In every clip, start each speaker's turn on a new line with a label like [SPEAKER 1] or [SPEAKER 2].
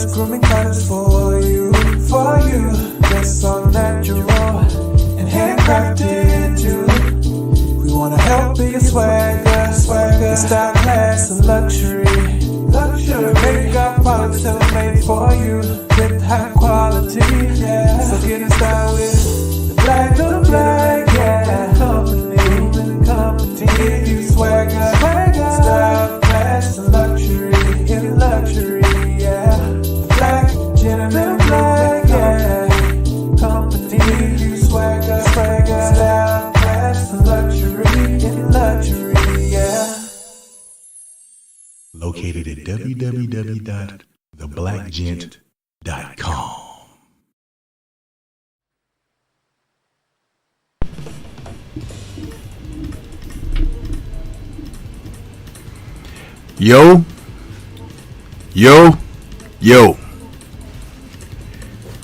[SPEAKER 1] colors, grooming colors for you, for you. That's all natural and handcrafted too. We wanna help be a swagger, swagger, style, class, and luxury. Make our products tailor-made for you with high quality, yeah. So get in style with the black, yeah. Company, give you swagger, style, class, and luxury, in luxury, yeah. Black, gentleman, black, yeah. Company, give you swagger, style, class, and luxury, in luxury, yeah.
[SPEAKER 2] Located at www.theblackgent.com. Yo.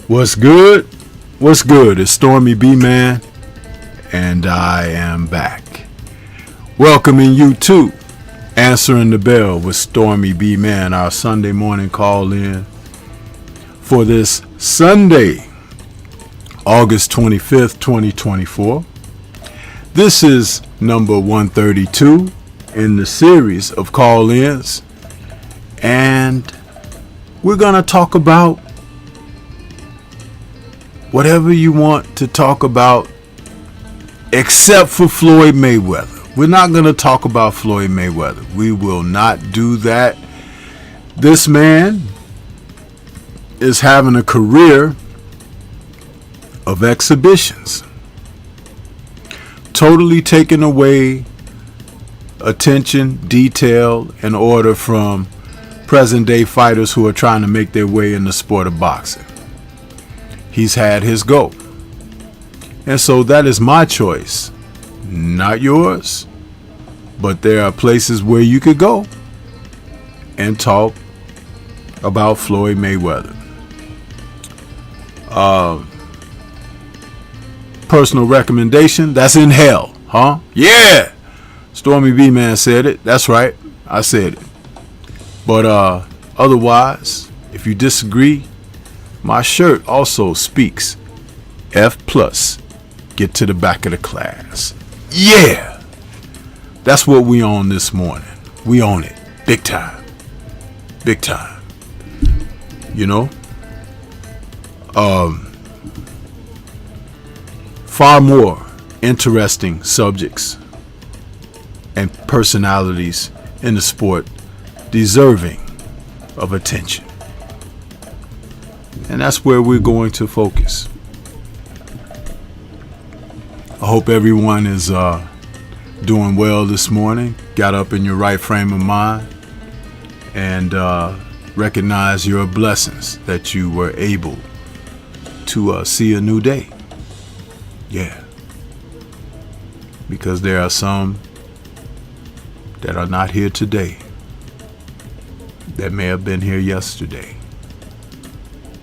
[SPEAKER 2] What's good? What's good? It's Stormybman, and I am back. Welcoming you to Answering the Bell with Stormybman, our Sunday morning call in for this Sunday, August 25th, 2024. This is number 132 in the series of call-ins, and we're going to talk about whatever you want to talk about except for Floyd Mayweather. We're not going to talk about Floyd Mayweather. We will not do that. This man is having a career of exhibitions, totally taking away attention, detail, and order from present day fighters who are trying to make their way in the sport of boxing. He's had his go. And so that is my choice, not yours. But there are places where you could go and talk about Floyd Mayweather. Personal recommendation, that's in hell, huh? Yeah! Stormybman said it. That's right. I said it. But otherwise, if you disagree, my shirt also speaks F+. Get to the back of the class. Yeah! That's what we on this morning. We on it. Big time. Big time. You know? Far more interesting subjects and personalities in the sport deserving of attention. And that's where we're going to focus. I hope everyone is doing well this morning, got up in your right frame of mind, and recognize your blessings that you were able to see a new day. Yeah. Because there are some that are not here today that may have been here yesterday.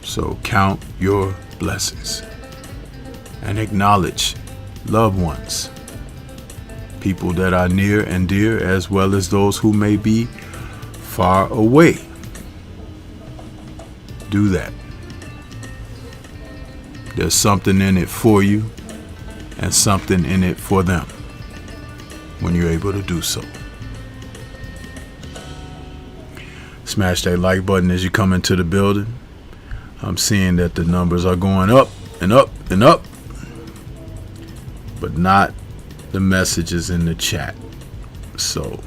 [SPEAKER 2] So count your blessings and acknowledge loved ones, people that are near and dear, as well as those who may be far away. Do that. There's something in it for you and something in it for them when you're able to do so. Smash that like button as you come into the building. I'm seeing that the numbers are going up and up and up, but not the messages in the chat. So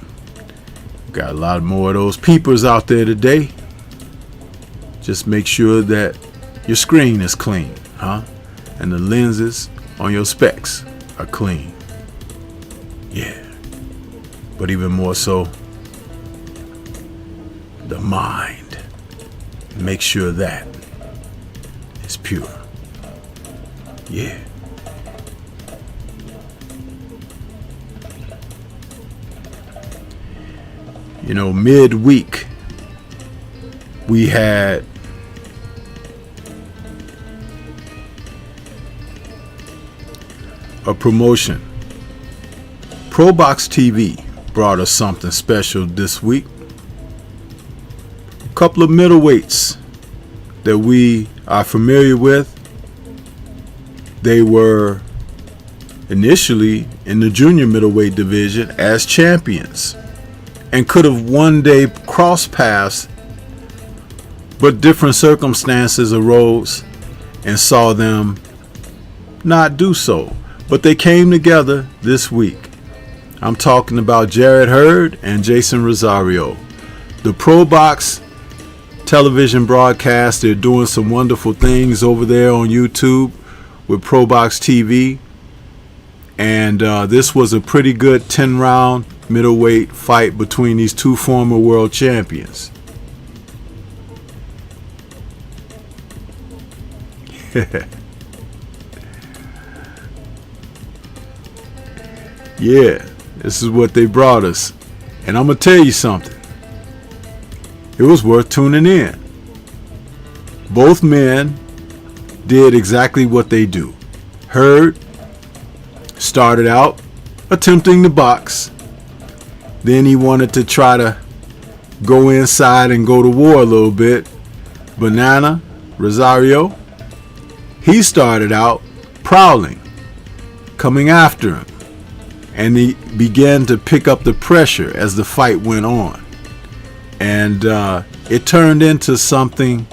[SPEAKER 2] got a lot more of those peepers out there today. Just make sure that your screen is clean, huh? And the lenses on your specs are clean. Yeah. But even more so, the mind. Make sure that is pure. Yeah. You know, midweek, we had a promotion. ProBox TV brought us something special this week. A couple of middleweights that we are familiar with. They were initially in the junior middleweight division as champions and could have one day crossed paths, but different circumstances arose and saw them not do so. But they came together this week. I'm talking about Jarrett Hurd and Jason Rosario. The Pro Box television broadcast, they're doing some wonderful things over there on YouTube with Pro Box TV. And this was a pretty good 10-round middleweight fight between these two former world champions. Yeah, this is what they brought us. And I'm going to tell you something. It was worth tuning in. Both men did exactly what they do. Hurd started out attempting to box. Then he wanted to try to go inside and go to war a little bit. Banana, Rosario, he started out prowling, coming after him. And he began to pick up the pressure as the fight went on. And it turned into something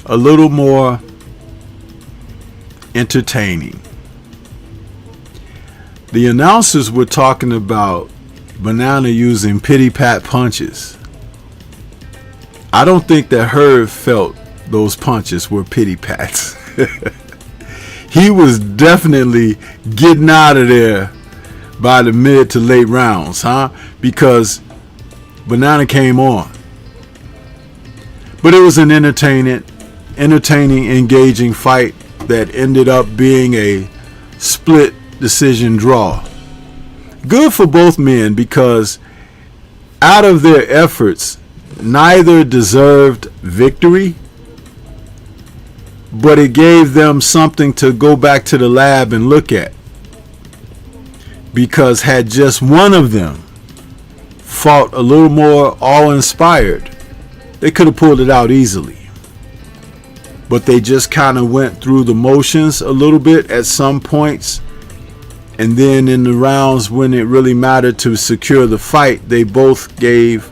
[SPEAKER 2] a little more entertaining. The announcers were talking about Banana using pity-pat punches. I don't think that Hurd felt those punches were pity-pats. He was definitely getting out of there by the mid to late rounds, because Banana came on. But it was an entertaining, engaging fight that ended up being a split decision draw. Good for both men, because out of their efforts, neither deserved victory, but it gave them something to go back to the lab and look at. Because had just one of them fought a little more awe-inspired, they could have pulled it out easily. But they just kind of went through the motions a little bit at some points. And then in the rounds when it really mattered to secure the fight, they both gave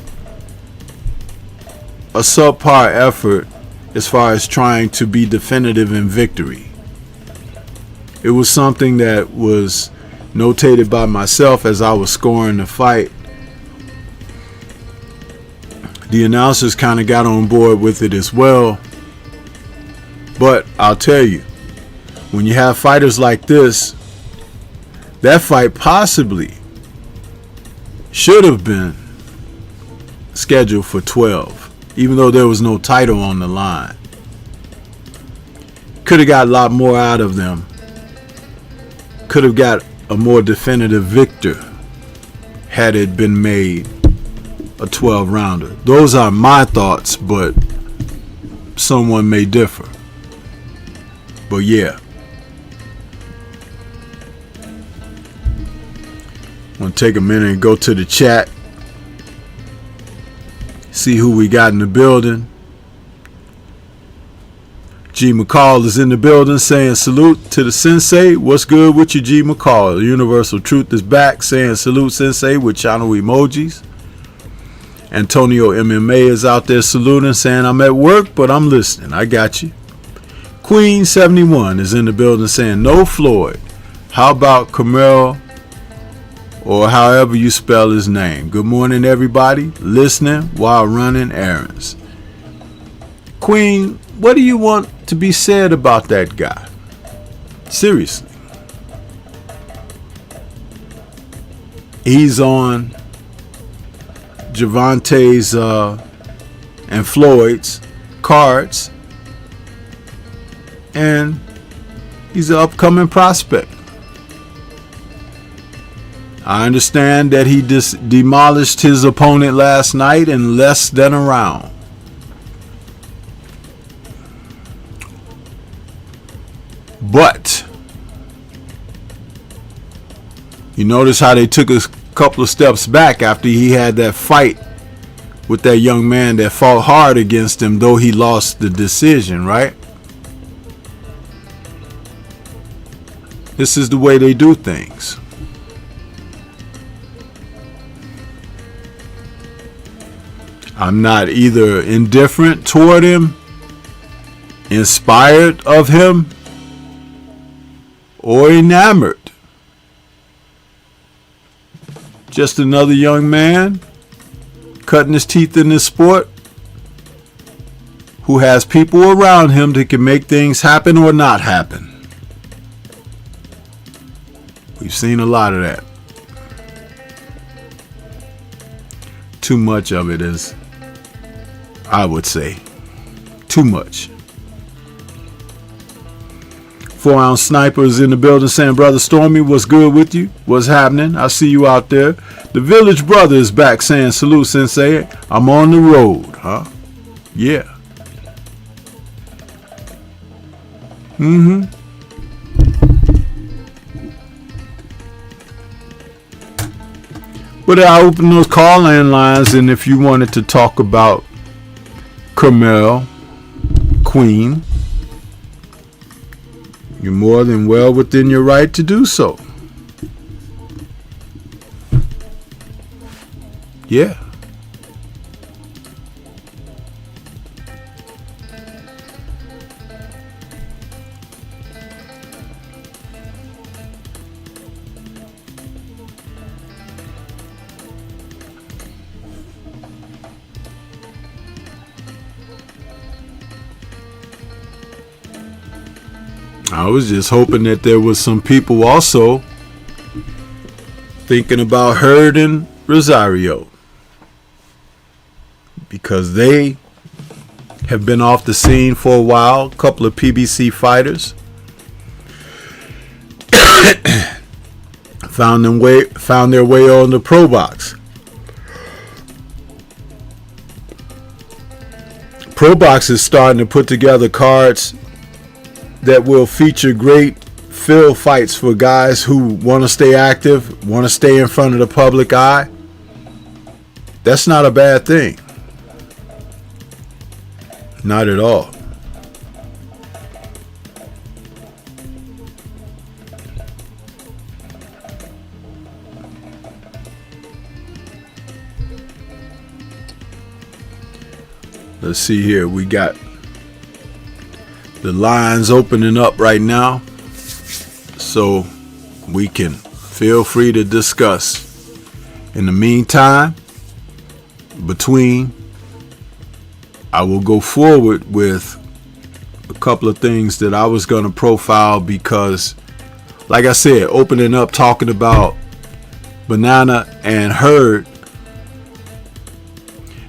[SPEAKER 2] a subpar effort as far as trying to be definitive in victory. It was something that was notated by myself as I was scoring the fight. The announcers kind of got on board with it as well. But I'll tell you, when you have fighters like this, that fight possibly should have been scheduled for 12, even though there was no title on the line. Could have got a lot more out of them. Could have got a more definitive victor had it been made a 12-rounder. Those are my thoughts, but someone may differ. But yeah, I'm going to take a minute and go to the chat, see who we got in the building. G. McCall is in the building saying salute to the sensei. What's good with you, G. McCall? Universal Truth is back saying salute sensei with channel emojis. Antonio MMA is out there saluting, saying I'm at work, but I'm listening. I got you. Queen 71 is in the building saying no Floyd. How about Camaro, or however you spell his name? Good morning, everybody. Listening while running errands. Queen, what do you want to be said about that guy? Seriously. He's on Javante's and Floyd's cards, and he's an upcoming prospect. I understand that he just demolished his opponent last night in less than a round. But you notice how they took a couple of steps back after he had that fight with that young man that fought hard against him, though he lost the decision, right? This is the way they do things. I'm not either indifferent toward him, inspired of him, or enamored. Just another young man cutting his teeth in this sport who has people around him that can make things happen or not happen. We've seen a lot of that. Too much of it is, I would say, too much. 4-ounce snipers in the building saying, Brother Stormy, what's good with you? What's happening? I see you out there. The Village Brother is back saying, salute, Sensei. I'm on the road, huh? Yeah. But I open those call-in lines, and if you wanted to talk about Carmel, Queen, you're more than well within your right to do so. Yeah. I was just hoping that there was some people also thinking about Hurd and Rosario, because they have been off the scene for a while. A couple of PBC fighters found their way on the Pro Box. Pro Box is starting to put together cards that will feature great field fights for guys who want to stay active, want to stay in front of the public eye. That's not a bad thing. Not at all. Let's see here. We got the lines opening up right now, so we can feel free to discuss. In the meantime, I will go forward with a couple of things that I was going to profile, because like I said, opening up talking about Banana and Hurd.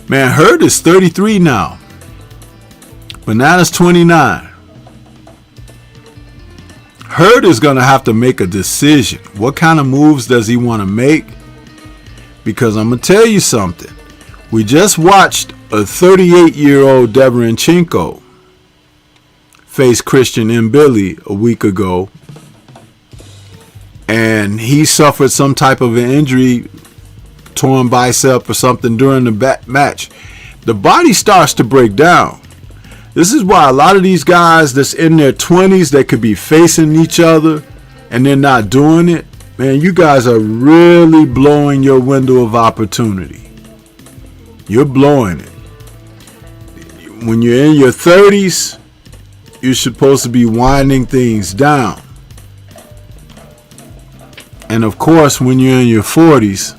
[SPEAKER 2] Man, Hurd is 33 now. Banana's 29. Hurd is going to have to make a decision. What kind of moves does he want to make? Because I'm going to tell you something. We just watched a 38-year-old Deverenchenko face Christian Mbili a week ago, and he suffered some type of an injury, torn bicep or something during the match. The body starts to break down. This is why a lot of these guys that's in their 20s that could be facing each other and they're not doing it, man, you guys are really blowing your window of opportunity. You're blowing it. When you're in your 30s, you're supposed to be winding things down. And of course, when you're in your 40s,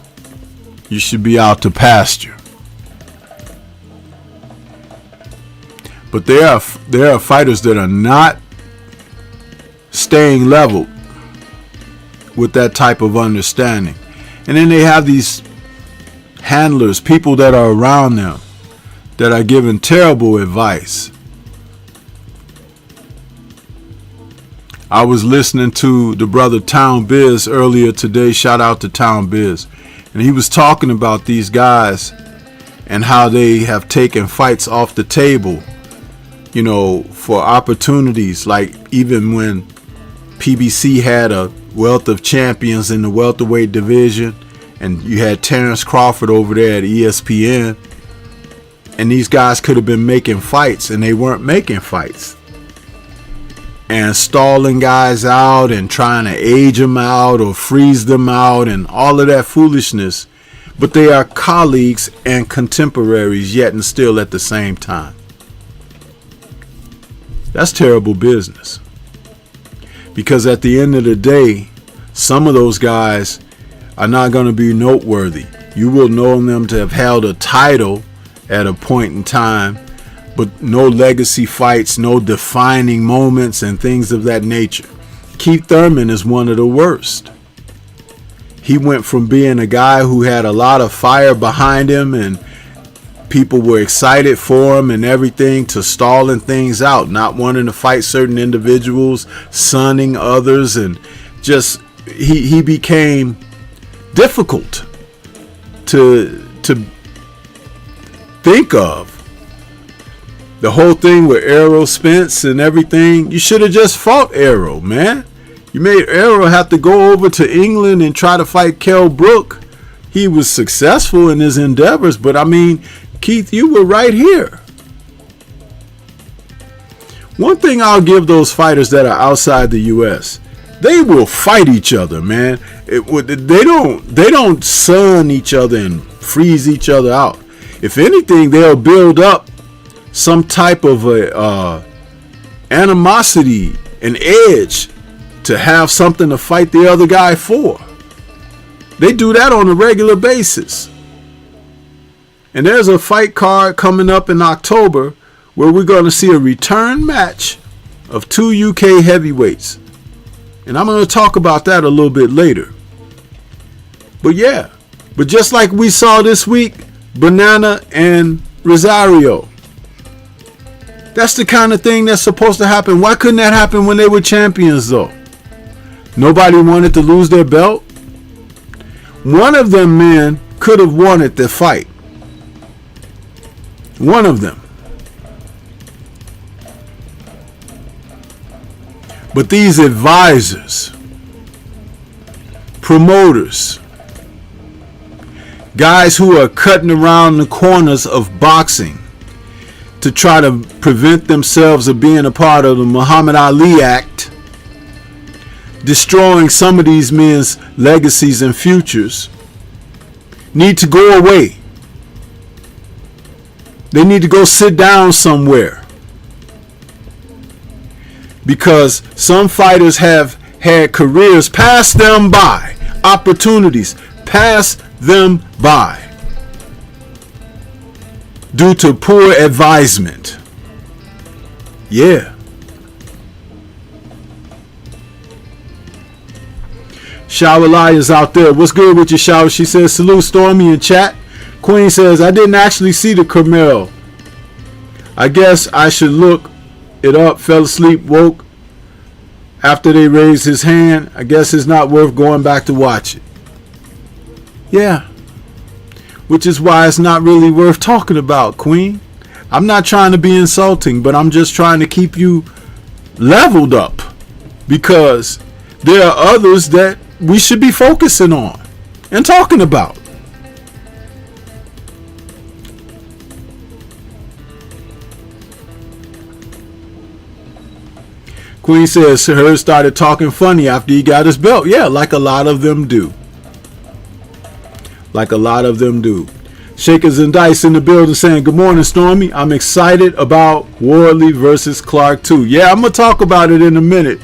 [SPEAKER 2] you should be out to pasture. But there are fighters that are not staying level with that type of understanding. And then they have these handlers, people that are around them, that are giving terrible advice. I was listening to the brother Town Biz earlier today. Shout out to Town Biz. And he was talking about these guys and how they have taken fights off the table, you know, for opportunities. Like even when PBC had a wealth of champions in the welterweight division, and you had Terrence Crawford over there at ESPN, And these guys could have been making fights, and they weren't making fights. And stalling guys out and trying to age them out or freeze them out and all of that foolishness. But they are colleagues and contemporaries yet and still at the same time. That's terrible business. Because at the end of the day, some of those guys are not going to be noteworthy. You will know them to have held a title at a point in time, but no legacy fights, no defining moments and things of that nature. Keith Thurman is one of the worst. He went from being a guy who had a lot of fire behind him and people were excited for him and everything to stalling things out, not wanting to fight certain individuals, sunning others, and just he became difficult to think of. The whole thing with Errol Spence and everything, you should have just fought Errol, man. You made Errol have to go over to England and try to fight Kell Brook. He was successful in his endeavors, but I mean, Keith, you were right here. One thing I'll give those fighters that are outside the U.S., they will fight each other, man. They don't sun each other and freeze each other out. If anything, they'll build up some type of a animosity, an edge to have something to fight the other guy for. They do that on a regular basis. And there's a fight card coming up in October where we're going to see a return match of 2 UK heavyweights. And I'm going to talk about that a little bit later. But yeah, but just like we saw this week, Banana and Rosario. That's the kind of thing that's supposed to happen. Why couldn't that happen when they were champions though? Nobody wanted to lose their belt. One of them men could have wanted the fight. One of them. But these advisors, promoters, guys who are cutting around the corners of boxing to try to prevent themselves of being a part of the Muhammad Ali Act, destroying some of these men's legacies and futures, need to go away. They need to go sit down somewhere. Because some fighters have had careers pass them by, opportunities pass them by, due to poor advisement. Yeah. Shower is out there. What's good with you, Shower? She says, salute Stormy in chat. Queen says, I didn't actually see the Camille. I guess I should look it up. Fell asleep, woke after they raised his hand. I guess it's not worth going back to watch it. Yeah. Which is why it's not really worth talking about, Queen. I'm not trying to be insulting, but I'm just trying to keep you leveled up. Because there are others that we should be focusing on and talking about. Queen says Hurd started talking funny after he got his belt. Yeah, like a lot of them do. Like a lot of them do. Shakers and Dice in the building saying, good morning, Stormy. I'm excited about Wardley versus Clark too. Yeah, I'm going to talk about it in a minute,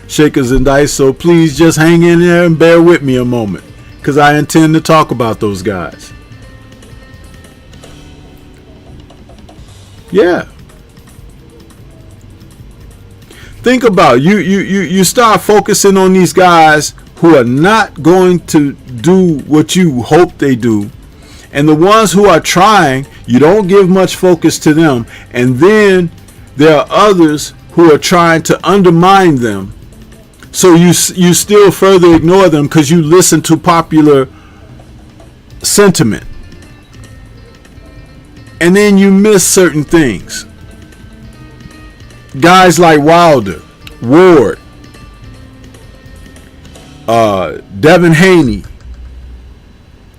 [SPEAKER 2] Shakers and Dice. So please just hang in there and bear with me a moment, because I intend to talk about those guys. Yeah. Think about it. You start focusing on these guys who are not going to do what you hope they do. And the ones who are trying, you don't give much focus to them. And then there are others who are trying to undermine them. So you still further ignore them because you listen to popular sentiment. And then you miss certain things. Guys like Wilder, Ward, Devin Haney,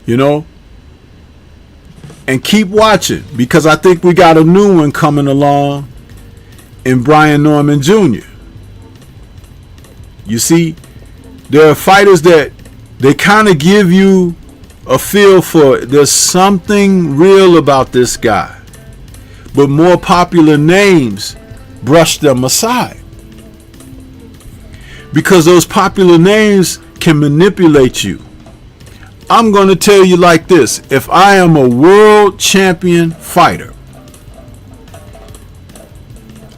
[SPEAKER 2] you know, And keep watching, because I think we got a new one coming along in Brian Norman Jr. You see, there are fighters that they kind of give you a feel for there's something real about this guy. But more popular names brush them aside. Because those popular names can manipulate you. I'm going to tell you like this. If I am a world champion fighter,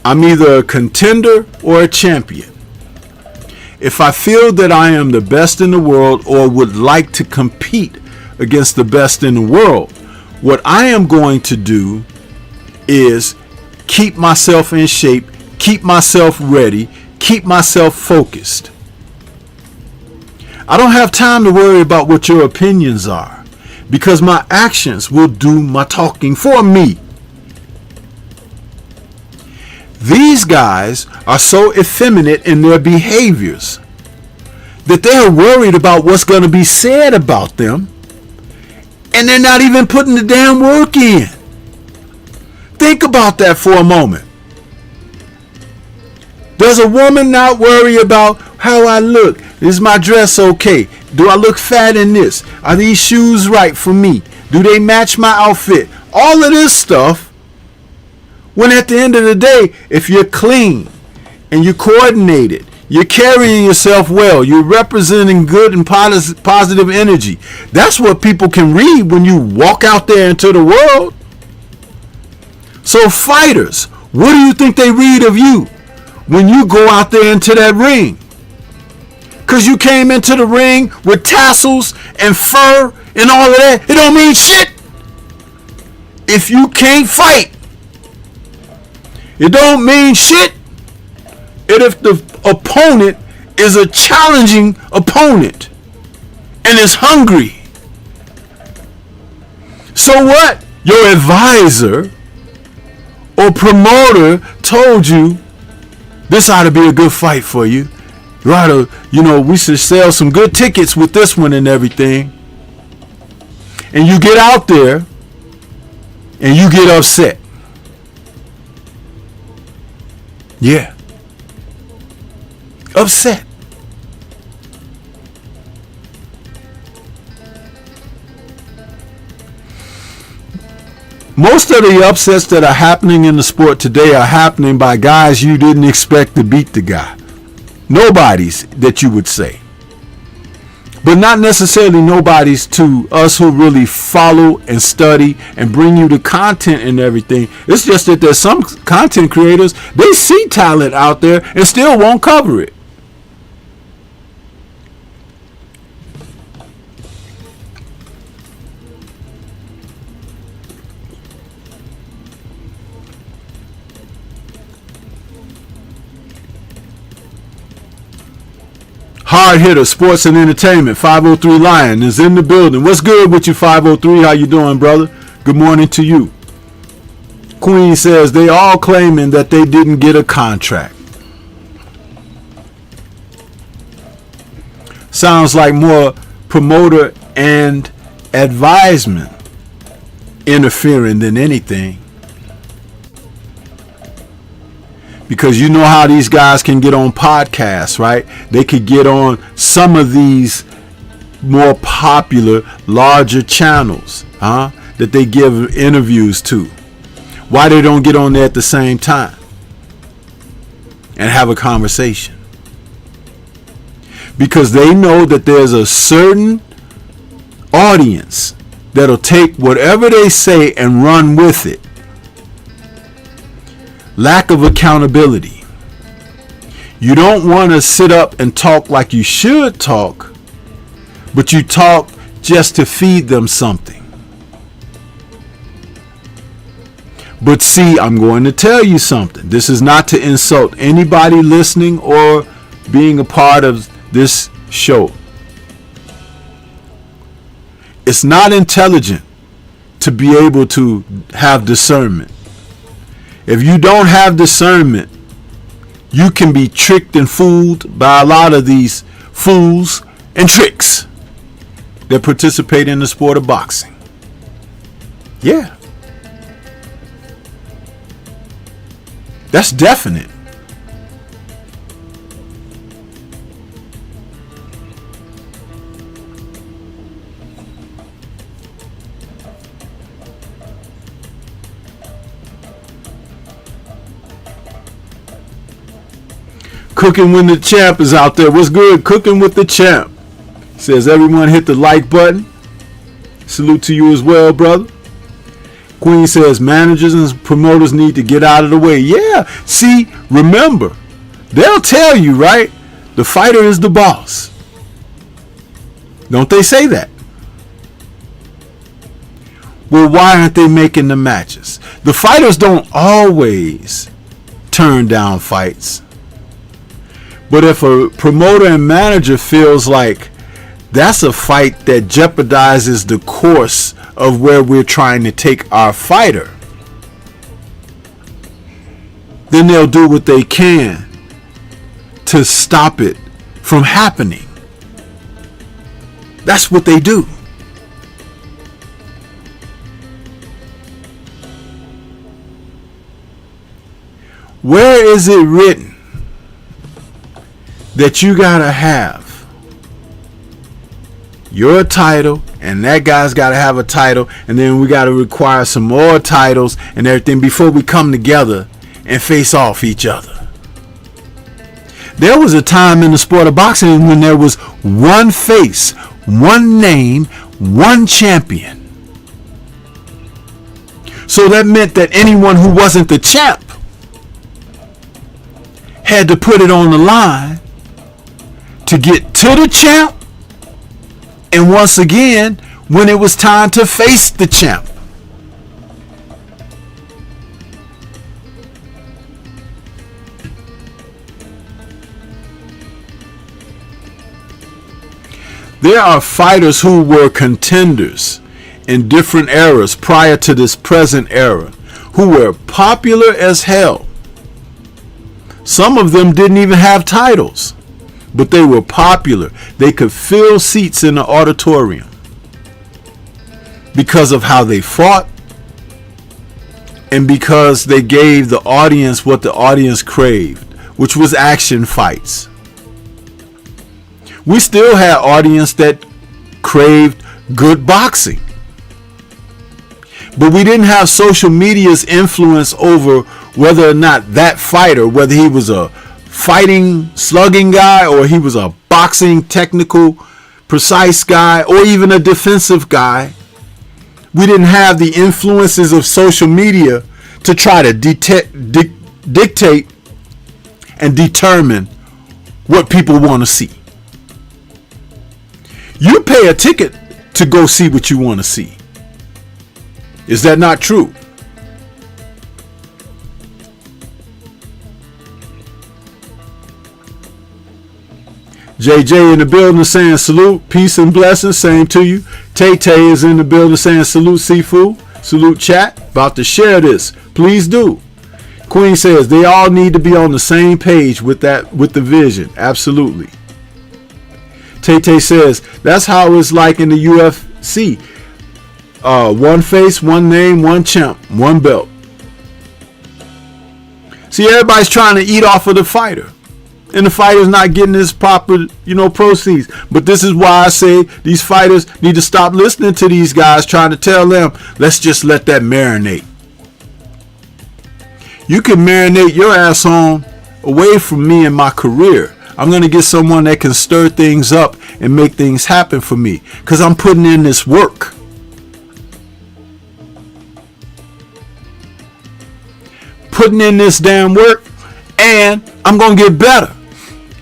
[SPEAKER 2] I'm either a contender or a champion. If I feel that I am the best in the world or would like to compete against the best in the world, what I am going to do is keep myself in shape, keep myself ready, keep myself focused. I don't have time to worry about what your opinions are, because my actions will do my talking for me. These guys are so effeminate in their behaviors that they're worried about what's going to be said about them, and they're not even putting the damn work in. Think about that for a moment. Does a woman not worry about how I look? Is my dress okay? Do I look fat in this? Are these shoes right for me? Do they match my outfit? All of this stuff. When at the end of the day, if you're clean and you're coordinated, you're carrying yourself well, you're representing good and positive energy, that's what people can read when you walk out there into the world. So fighters, what do you think they read of you when you go out there into that ring? Because you came into the ring with tassels and fur and all of that, it don't mean shit. If you can't fight, it don't mean shit. And if the opponent is a challenging opponent and is hungry, so what? Your advisor or promoter told you this ought to be a good fight for you. You ought to, we should sell some good tickets with this one and everything. And you get out there and you get upset. Yeah. Upset. Most of the upsets that are happening in the sport today are happening by guys you didn't expect to beat the guy. Nobody's that you would say. But not necessarily nobody's to us who really follow and study and bring you the content and everything. It's just that there's some content creators, they see talent out there and still won't cover it. Hard hitter, sports and entertainment, 503 Lion is in the building. What's good with you, 503? How you doing, brother? Good morning to you. Queen says they all claiming that they didn't get a contract. Sounds like more promoter and advisement interfering than anything. Because you know how these guys can get on podcasts, right? They could get on some of these more popular, larger channels, that they give interviews to. Why they don't get on there at the same time and have a conversation? Because they know that there's a certain audience that'll take whatever they say and run with it. Lack of accountability. You don't want to sit up and talk like you should talk, but you talk just to feed them something. But see, I'm going to tell you something. This is not to insult anybody listening or being a part of this show. It's not intelligent to be able to have discernment. If you don't have discernment, you can be tricked and fooled by a lot of these fools and tricks that participate in the sport of boxing. Yeah. That's definite. Cooking when the champ is out there. What's good? Cooking with the champ. Says everyone hit the like button. Salute to you as well, brother. Queen says managers and promoters need to get out of the way. Yeah. See, remember, they'll tell you, right? The fighter is the boss. Don't they say that? Well, why aren't they making the matches? The fighters don't always turn down fights. But if a promoter and manager feels like that's a fight that jeopardizes the course of where we're trying to take our fighter, then they'll do what they can to stop it from happening. That's what they do. Where is it written that you gotta have your title and that guy's gotta have a title, and then we gotta require some more titles and everything before we come together and face off each other? There was a time in the sport of boxing when there was one face, one name, one champion. So that meant that anyone who wasn't the champ had to put it on the line to get to the champ, and once again, when it was time to face the champ. There are fighters who were contenders in different eras prior to this present era who were popular as hell. Some of them didn't even have titles, but they were popular. They could fill seats in the auditorium because of how they fought and because they gave the audience what the audience craved, which was action fights. We still had audience that craved good boxing, but we didn't have social media's influence over whether or not that fighter, whether he was a fighting, slugging guy, or he was a boxing, technical, precise guy, or even a defensive guy. We didn't have the influences of social media to try to dictate and determine what people want to see. You pay a ticket to go see what you want to see. Is that not true? JJ in the building saying salute, peace and blessings, same to you. Tay Tay is in the building saying salute, Sifu, salute chat. About to share this, please do. Queen says they all need to be on the same page with the vision. Absolutely. Tay Tay says that's how it's like in the UFC. One face, one name, one champ, one belt. See, everybody's trying to eat off of the fighter, and the fighter's not getting his proper, proceeds. But this is why I say these fighters need to stop listening to these guys trying to tell them, let's just let that marinate. You can marinate your ass on away from me and my career. I'm going to get someone that can stir things up and make things happen for me, because I'm putting in this work. Putting in this damn work, and I'm going to get better.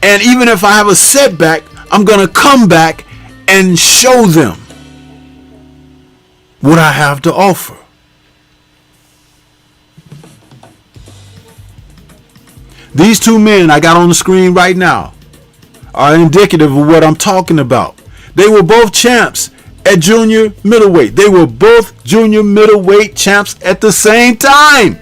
[SPEAKER 2] And even if I have a setback, I'm going to come back and show them what I have to offer. These two men I got on the screen right now are indicative of what I'm talking about. They were both champs at junior middleweight. They were both junior middleweight champs at the same time.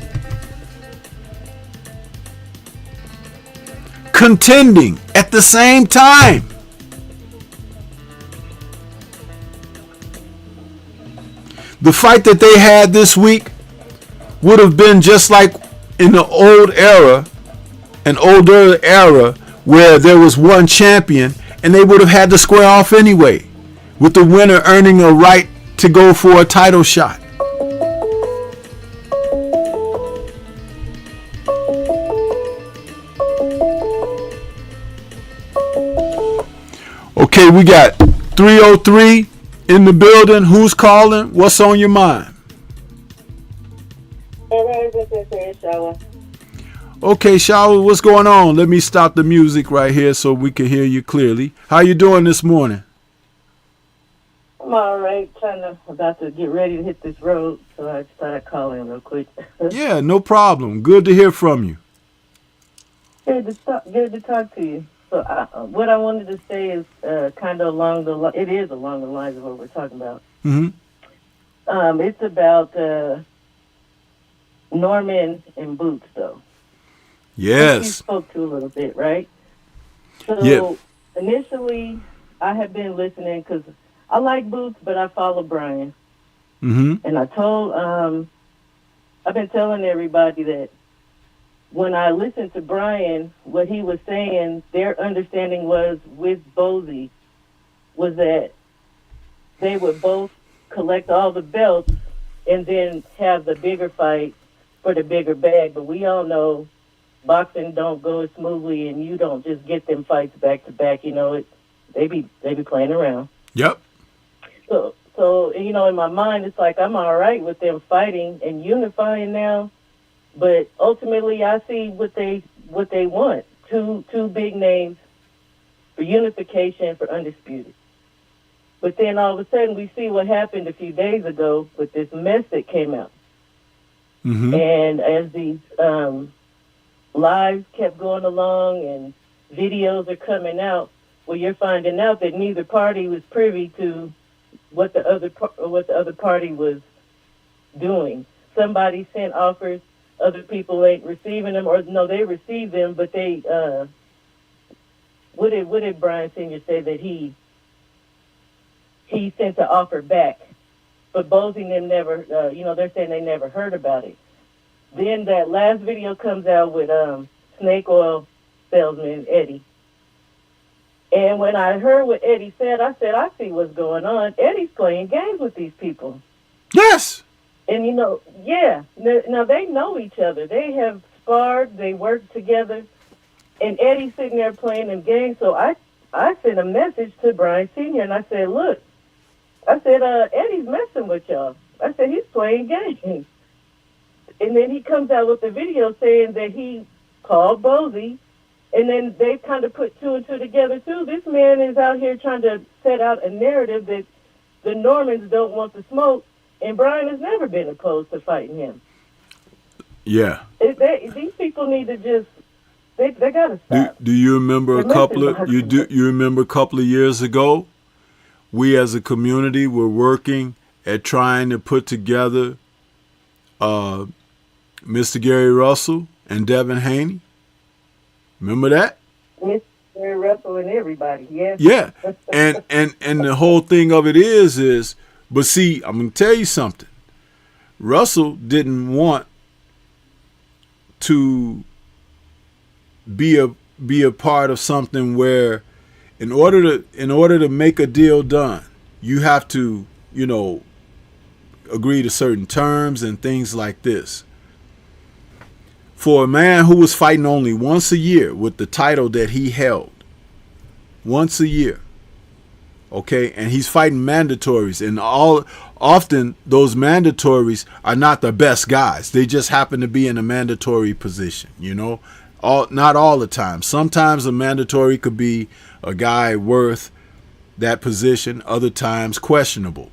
[SPEAKER 2] Contending at the same time. the fight that they had this week would have been just like in the older era where there was one champion and they would have had to square off anyway, with the winner earning a right to go for a title shot. Okay, we got 303 in the building. Who's calling? What's on your mind? Okay, Shower, what's going on? Let me stop the music right here so we can hear you clearly. How you doing this morning?
[SPEAKER 3] I'm all right. About to get ready to hit this road, so I just thought I'd call in real quick.
[SPEAKER 2] Yeah, no problem. Good to hear from you.
[SPEAKER 3] Good to talk to you. So what I wanted to say is kind of along the lines of what we're talking about.
[SPEAKER 2] Mm-hmm.
[SPEAKER 3] It's about Norman and Boots, though.
[SPEAKER 2] Yes.
[SPEAKER 3] You spoke to a little bit, right? So
[SPEAKER 2] yeah.
[SPEAKER 3] Initially, I have been listening because I like Boots, but I follow Brian.
[SPEAKER 2] Mm-hmm.
[SPEAKER 3] And I've been telling everybody that when I listened to Brian, what he was saying, their understanding was with Bozy, was that they would both collect all the belts and then have the bigger fight for the bigger bag. But we all know boxing don't go as smoothly, and you don't just get them fights back to back. You know, they be playing around.
[SPEAKER 2] Yep.
[SPEAKER 3] So you know, in my mind, it's like I'm all right with them fighting and unifying now. But ultimately, I see what they want. Two big names for unification, for undisputed. But then all of a sudden, we see what happened a few days ago with this mess that came out.
[SPEAKER 2] Mm-hmm.
[SPEAKER 3] And as these lives kept going along and videos are coming out, well, you're finding out that neither party was privy to what the other party was doing. Somebody sent offers. Other people ain't receiving them, or no, they received them, but they, what did Brian Sr. say that he sent the offer back, but Bozy and them never, they're saying they never heard about it. Then that last video comes out with snake oil salesman Eddie. And when I heard what Eddie said, I see what's going on. Eddie's playing games with these people.
[SPEAKER 2] Yes.
[SPEAKER 3] And, yeah. Now, they know each other. They have sparred. They work together. And Eddie's sitting there playing them games. So I sent a message to Brian Sr. and I said, look, Eddie's messing with y'all. I said, he's playing games. And then he comes out with a video saying that he called Bozy. And then they kind of put two and two together, too. This man is out here trying to set out a narrative that the Normans don't want to smoke. And Brian has never been opposed to fighting him.
[SPEAKER 2] Yeah.
[SPEAKER 3] These people need to just, they got to stop.
[SPEAKER 2] Do you remember you remember a couple of years ago, we as a community were working at trying to put together Mr. Gary Russell and Devin Haney? Remember that?
[SPEAKER 3] Mr. Gary Russell and everybody, yes.
[SPEAKER 2] Yeah. And the whole thing of it is, but see, I'm going to tell you something. Russell didn't want to be a part of something where in order to make a deal done, you have to, agree to certain terms and things like this. For a man who was fighting only once a year with the title that he held, once a year, okay, and he's fighting mandatories, and often those mandatories are not the best guys. They just happen to be in a mandatory position, not all the time. Sometimes a mandatory could be a guy worth that position, other times questionable.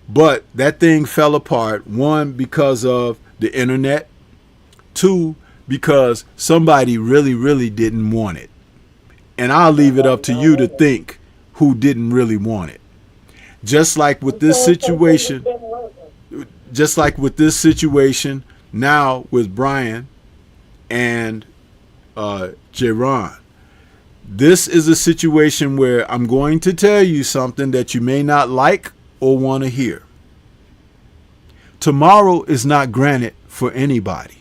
[SPEAKER 2] But that thing fell apart, one, because of the internet, two, because somebody really, really didn't want it. And I'll leave it up to you to think who didn't really want it. Just like with this situation now with Brian and Jaron. This is a situation where I'm going to tell you something that you may not like or want to hear. tomorrow is not granted for anybody.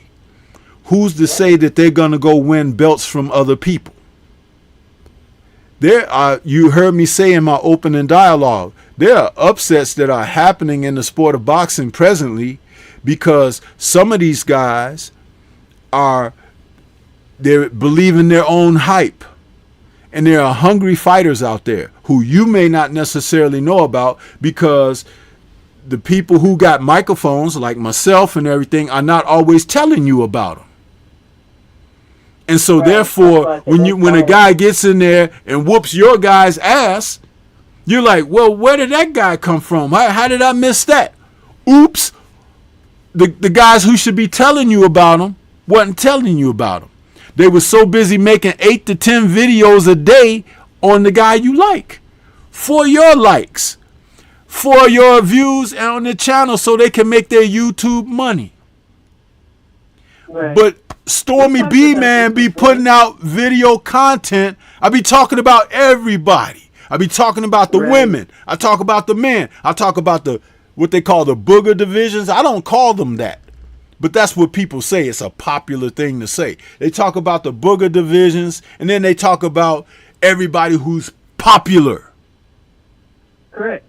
[SPEAKER 2] Who's to say that they're going to go win belts from other people? There are, you heard me say in my opening dialogue, there are upsets that are happening in the sport of boxing presently because some of these guys they're believing their own hype. And there are hungry fighters out there who you may not necessarily know about because the people who got microphones like myself and everything are not always telling you about them. And so therefore, when a guy gets in there and whoops your guy's ass, you're like, well, where did that guy come from? How did I miss that? Oops. The guys who should be telling you about him wasn't telling you about him. They were so busy making 8 to 10 videos a day on the guy you like for your likes, for your views on the channel so they can make their YouTube money. Right. But Stormybman be putting out video content. I be talking about everybody. I be talking about the women. I talk about the men. I talk about what they call the booger divisions. I don't call them that. But that's what people say. It's a popular thing to say. They talk about the booger divisions, and then they talk about everybody who's popular.
[SPEAKER 3] Correct.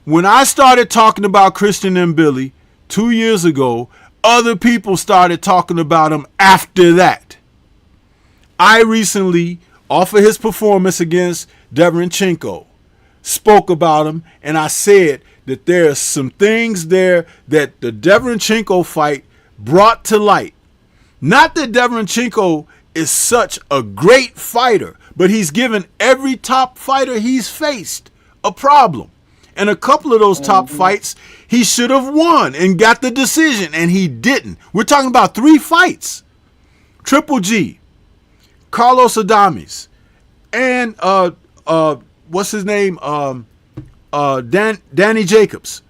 [SPEAKER 2] When I started talking about Christian and Billy 2 years ago, other people started talking about him after that. I recently, off of his performance against Deverenchenko, spoke about him, and I said that there are some things there that the Deverenchenko fight brought to light. Not that Deverenchenko is such a great fighter, but he's given every top fighter he's faced a problem. And a couple of those top fights, he should have won and got the decision, and he didn't. We're talking about 3 fights. Triple G, Carlos Adames, and what's his name? Danny Jacobs.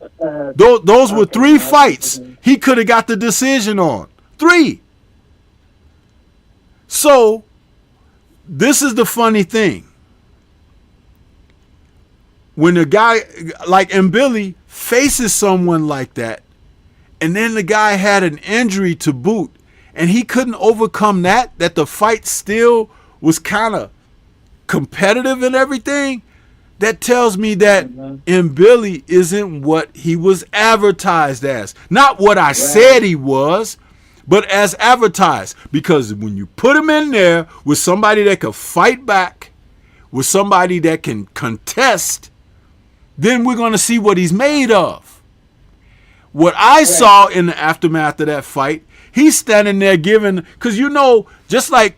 [SPEAKER 2] Those were 3 fights he could have got the decision on. 3. So this is the funny thing. When a guy like Billy faces someone like that, and then the guy had an injury to boot, and he couldn't overcome that the fight still was kind of competitive and everything, that tells me that Billy isn't what he was advertised as. Not what I said he was, but as advertised. Because when you put him in there with somebody that can fight back, with somebody that can contest, then we're going to see what he's made of. What I saw in the aftermath of that fight, he's standing there giving, because just like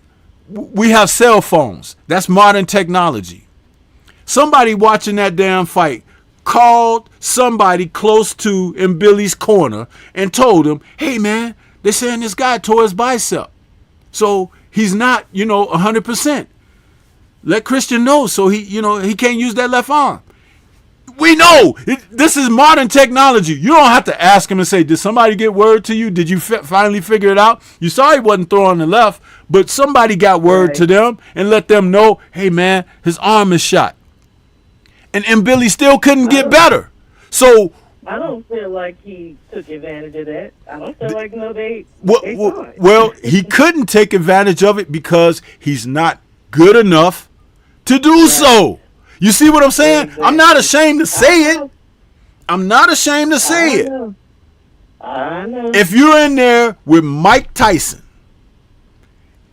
[SPEAKER 2] we have cell phones, that's modern technology. Somebody watching that damn fight called somebody close to in Billy's corner and told him, hey man, they're saying this guy tore his bicep. So he's not, 100%. Let Christian know so he can't use that left arm. We know this is modern technology. You don't have to ask him and say, did somebody get word to you? Did you finally figure it out? You saw he wasn't throwing the left, but somebody got word to them and let them know, hey man, his arm is shot. And Billy still couldn't get better. So
[SPEAKER 3] I don't feel like he took advantage of that. I don't feel like they
[SPEAKER 2] well, he couldn't take advantage of it because he's not good enough to do so. You see what I'm saying? Exactly. I'm not ashamed to say it. I'm not ashamed to say it.
[SPEAKER 3] I know.
[SPEAKER 2] If you're in there with Mike Tyson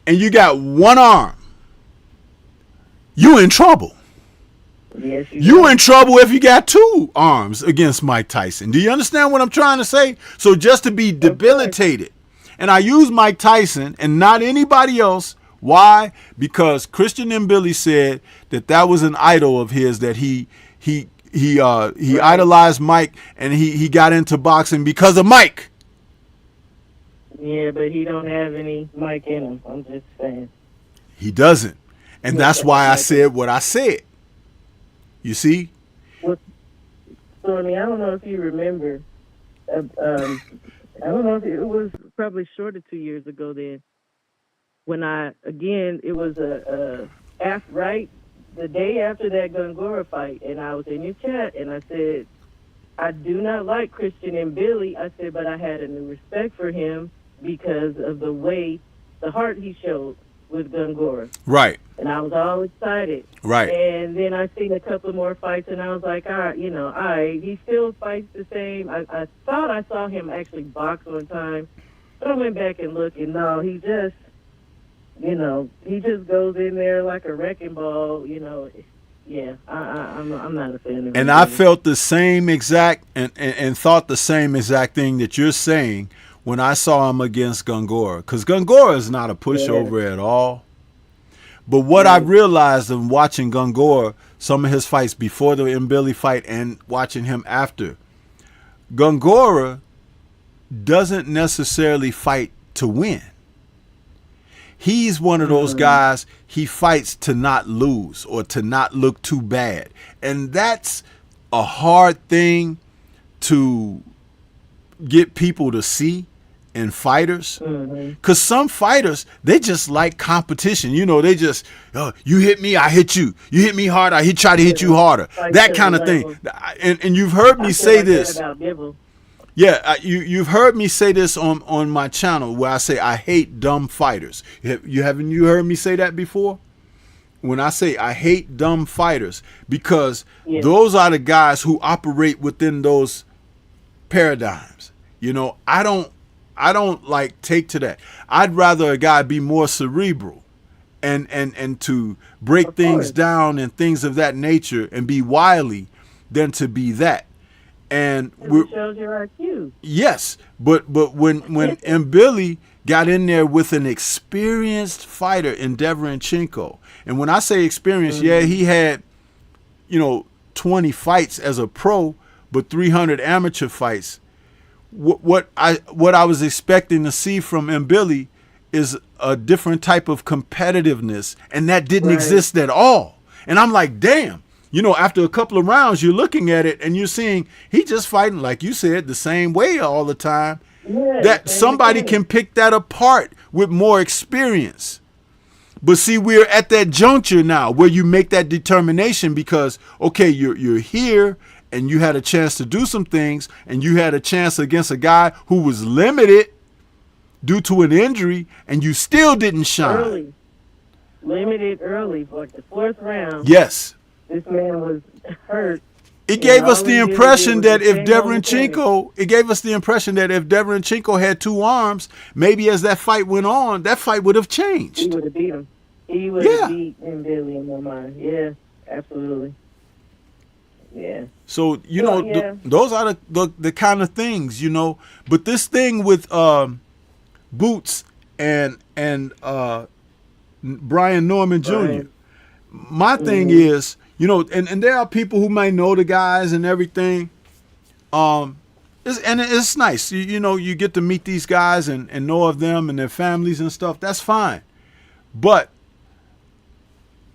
[SPEAKER 2] and you got one arm, you in trouble.
[SPEAKER 3] Yes,
[SPEAKER 2] you in trouble if you got 2 arms against Mike Tyson. Do you understand what I'm trying to say? So just to be debilitated. And I use Mike Tyson and not anybody else. Why? Because Christian and Billy said that was an idol of his, that he idolized Mike, and he got into boxing because of Mike.
[SPEAKER 3] Yeah, but he don't have any Mike in him. I'm just saying.
[SPEAKER 2] He doesn't. And that's why I said what I said. You see?
[SPEAKER 3] Well, Stormy, I don't know if you remember. I don't know if it was probably short of 2 years ago then. When it was right the day after that Gongora fight, and I was in your chat, and I said, I do not like Christian and Billy. I said, but I had a new respect for him because of the heart he showed with Gungora.
[SPEAKER 2] Right.
[SPEAKER 3] And I was all excited.
[SPEAKER 2] Right.
[SPEAKER 3] And then I seen a couple more fights, and I was like, all right, he still fights the same. I thought I saw him actually box one time, but I went back and looked, and no, he just goes in there like a wrecking ball, Yeah, I'm not a fan of him.
[SPEAKER 2] And I felt the same exact and thought the same exact thing that you're saying when I saw him against Gungora. Because Gungora is not a pushover at all. But what I realized in watching Gungora, some of his fights before the Mbili fight and watching him after, Gungora doesn't necessarily fight to win. He's one of those guys, he fights to not lose or to not look too bad. And that's a hard thing to get people to see in fighters. Because some fighters, they just like competition. They just, you hit me, I hit you. You hit me hard, I try to hit you harder. That kind of thing. And you've heard me say this. Yeah, you've heard me say this on my channel where I say I hate dumb fighters. Haven't you heard me say that before? When I say I hate dumb fighters, because those are the guys who operate within those paradigms. I don't like take to that. I'd rather a guy be more cerebral and to break things down and things of that nature and be wily than to be that. And
[SPEAKER 3] it shows your IQ.
[SPEAKER 2] Yes, but when Mbili got in there with an experienced fighter in Deverenchenko, and when I say experienced, he had 20 fights as a pro, but 300 amateur fights. What I was expecting to see from Mbili is a different type of competitiveness, and that didn't exist at all. And I'm like, damn. After a couple of rounds, you're looking at it and you're seeing he just fighting, like you said, the same way all the time. That somebody can pick that apart with more experience. But see, we're at that juncture now where you make that determination because, okay, you're here and you had a chance to do some things and you had a chance against a guy who was limited due to an injury and you still didn't shine.
[SPEAKER 3] Limited early for the fourth round.
[SPEAKER 2] Yes.
[SPEAKER 3] This man was hurt.
[SPEAKER 2] It gave us the impression that if Deverenchenko had two arms, maybe as that fight went on, that fight would have changed.
[SPEAKER 3] He would have beat him. He would have beat Mbili in my mind. Yeah, absolutely. Yeah.
[SPEAKER 2] So, those are the kind of things, But this thing with Boots and Brian Norman Jr., my thing is, and there are people who may know the guys and everything. It's nice. You get to meet these guys and know of them and their families and stuff. That's fine. But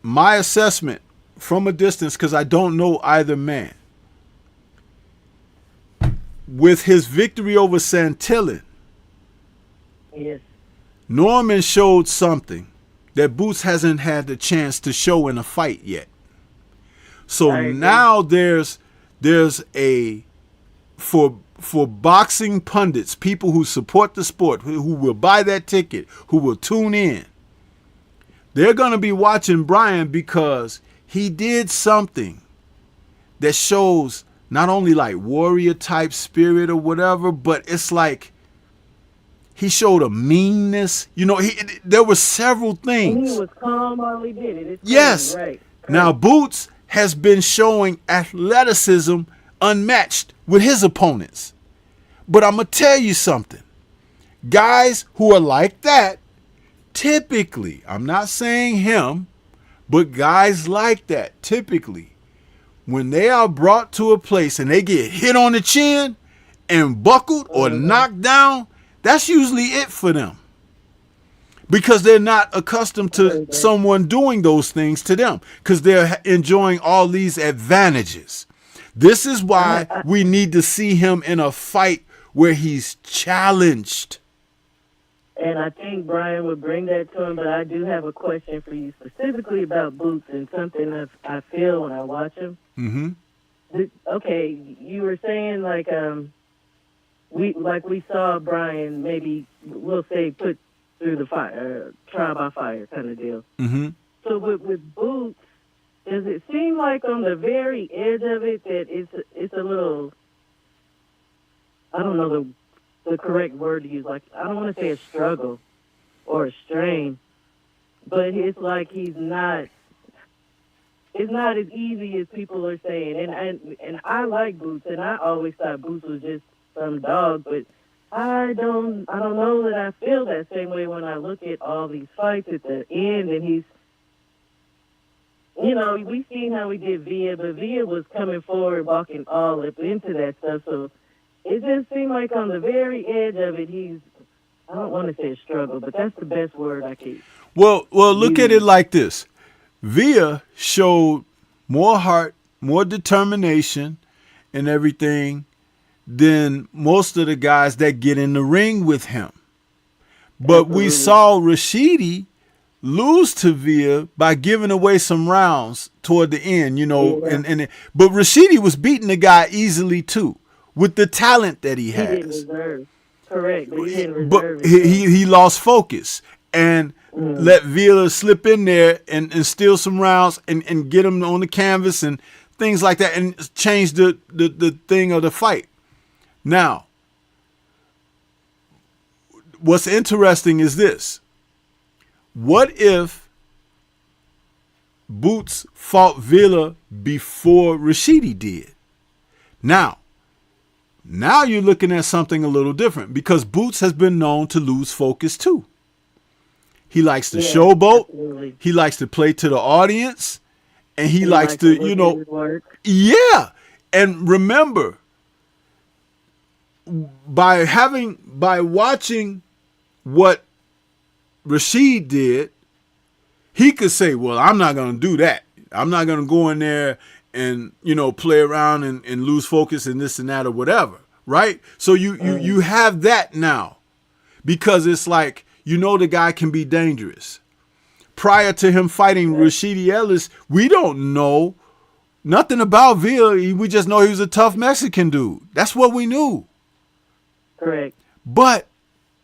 [SPEAKER 2] my assessment from a distance, because I don't know either man, with his victory over Santillan, Norman showed something that Boots hasn't had the chance to show in a fight yet. So now there's a for boxing pundits, people who support the sport, who will buy that ticket, who will tune in. They're going to be watching Brian because he did something that shows not only like warrior type spirit or whatever, but it's like he showed a meanness. There were several things.
[SPEAKER 3] And he was calm while he did it.
[SPEAKER 2] Yes.
[SPEAKER 3] Right.
[SPEAKER 2] Now Boots has been showing athleticism unmatched with his opponents. But I'm going to tell you something. Guys who are like that, typically, I'm not saying him, but guys like that, typically, when they are brought to a place and they get hit on the chin and buckled or knocked down, that's usually it for them. Because they're not accustomed to someone doing those things to them. Because they're enjoying all these advantages. This is why we need to see him in a fight where he's challenged.
[SPEAKER 3] And I think Brian would bring that to him, but I do have a question for you specifically about Boots and something that I feel when I watch him. Okay, you were saying we saw Brian, maybe we'll say, put through the fire, trial by fire kind of deal.
[SPEAKER 2] Mm-hmm.
[SPEAKER 3] So with Boots, does it seem like on the very edge of it that it's a little, I don't know the correct word to use. Like, I don't want to say a struggle or a strain, but it's like it's not as easy as people are saying. And I like Boots, and I always thought Boots was just some dog, but I don't know that I feel that same way when I look at all these fights at the end, and he's, we've seen how we did Via, but Via was coming forward, walking all up into that stuff, so it just seemed like on the very edge of it, I don't want to say a struggle, but that's the best word I can.
[SPEAKER 2] Well, look at it like this. Via showed more heart, more determination and everything than most of the guys that get in the ring with him. But
[SPEAKER 3] Absolutely.
[SPEAKER 2] we saw Rashidi lose to Via by giving away some rounds toward the end,
[SPEAKER 3] Yeah.
[SPEAKER 2] But Rashidi was beating the guy easily too, with the talent that he
[SPEAKER 3] He didn't
[SPEAKER 2] has.
[SPEAKER 3] reserve. Correct, but he didn't
[SPEAKER 2] But
[SPEAKER 3] reserve it.
[SPEAKER 2] he lost focus and let Villa slip in there and steal some rounds and get him on the canvas and things like that and change the thing of the fight. Now, what's interesting is this. What if Boots fought Villa before Rashidi did? Now you're looking at something a little different because Boots has been known to lose focus too. He likes to showboat.
[SPEAKER 3] Absolutely.
[SPEAKER 2] He likes to play to the audience. And he likes to,
[SPEAKER 3] look at his work.
[SPEAKER 2] Yeah. And remember, by watching what Rashid did, he could say, well, I'm not going to do that. I'm not going to go in there and, play around and lose focus and this and that or whatever. Right. So you have that now because it's like, the guy can be dangerous. Prior to him fighting Rashidi Ellis, we don't know nothing about Villa. We just know he was a tough Mexican dude. That's what we knew.
[SPEAKER 3] Correct.
[SPEAKER 2] But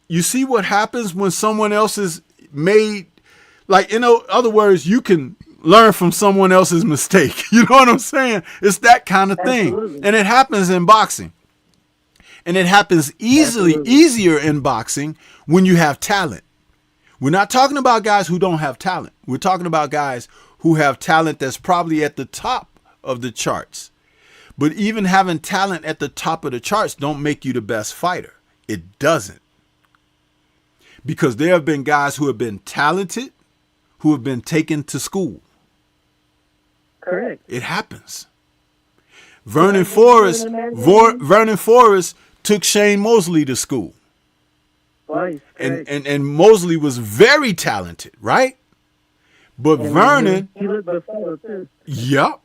[SPEAKER 2] you see what happens when someone else is made, like, in other words, you can learn from someone else's mistake. You know what I'm saying? It's that kind of thing.
[SPEAKER 3] Absolutely.
[SPEAKER 2] And it happens in boxing. And it happens easier in boxing when you have talent. We're not talking about guys who don't have talent. We're talking about guys who have talent that's probably at the top of the charts. But even having talent at the top of the charts don't make you the best fighter. It doesn't. Because there have been guys who have been talented, who have been taken to school.
[SPEAKER 3] Correct.
[SPEAKER 2] It happens. Vernon Forrest took Shane Mosley to school.
[SPEAKER 3] Twice.
[SPEAKER 2] And Mosley was very talented, right? But Vernon,
[SPEAKER 3] he looked before too.
[SPEAKER 2] yep.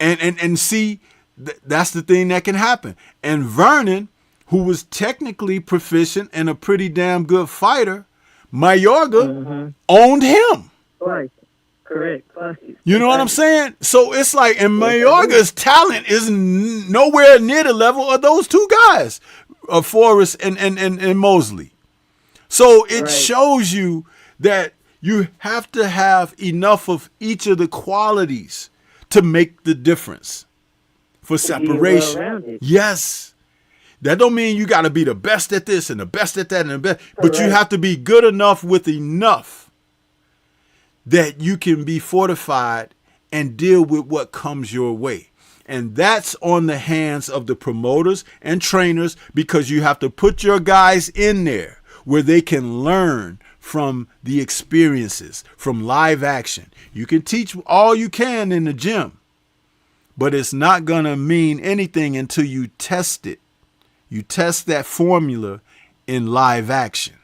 [SPEAKER 2] And see, that's the thing that can happen. And Vernon, who was technically proficient and a pretty damn good fighter, Mayorga owned him.
[SPEAKER 3] Twice. Correct. Twice.
[SPEAKER 2] You know what I'm saying? So it's like, and Mayorga's talent is nowhere near the level of those two guys, of Forrest and Mosley. So it shows you that you have to have enough of each of the qualities to make the difference for separation.
[SPEAKER 3] Well-rounded.
[SPEAKER 2] Yes. That don't mean you got to be the best at this and the best at that and the best, but you have to be good enough with enough that you can be fortified and deal with what comes your way. And that's on the hands of the promoters and trainers, because you have to put your guys in there where they can learn from the experiences, from live action. You can teach all you can in the gym, but it's not going to mean anything until you test it. You test that formula in live action.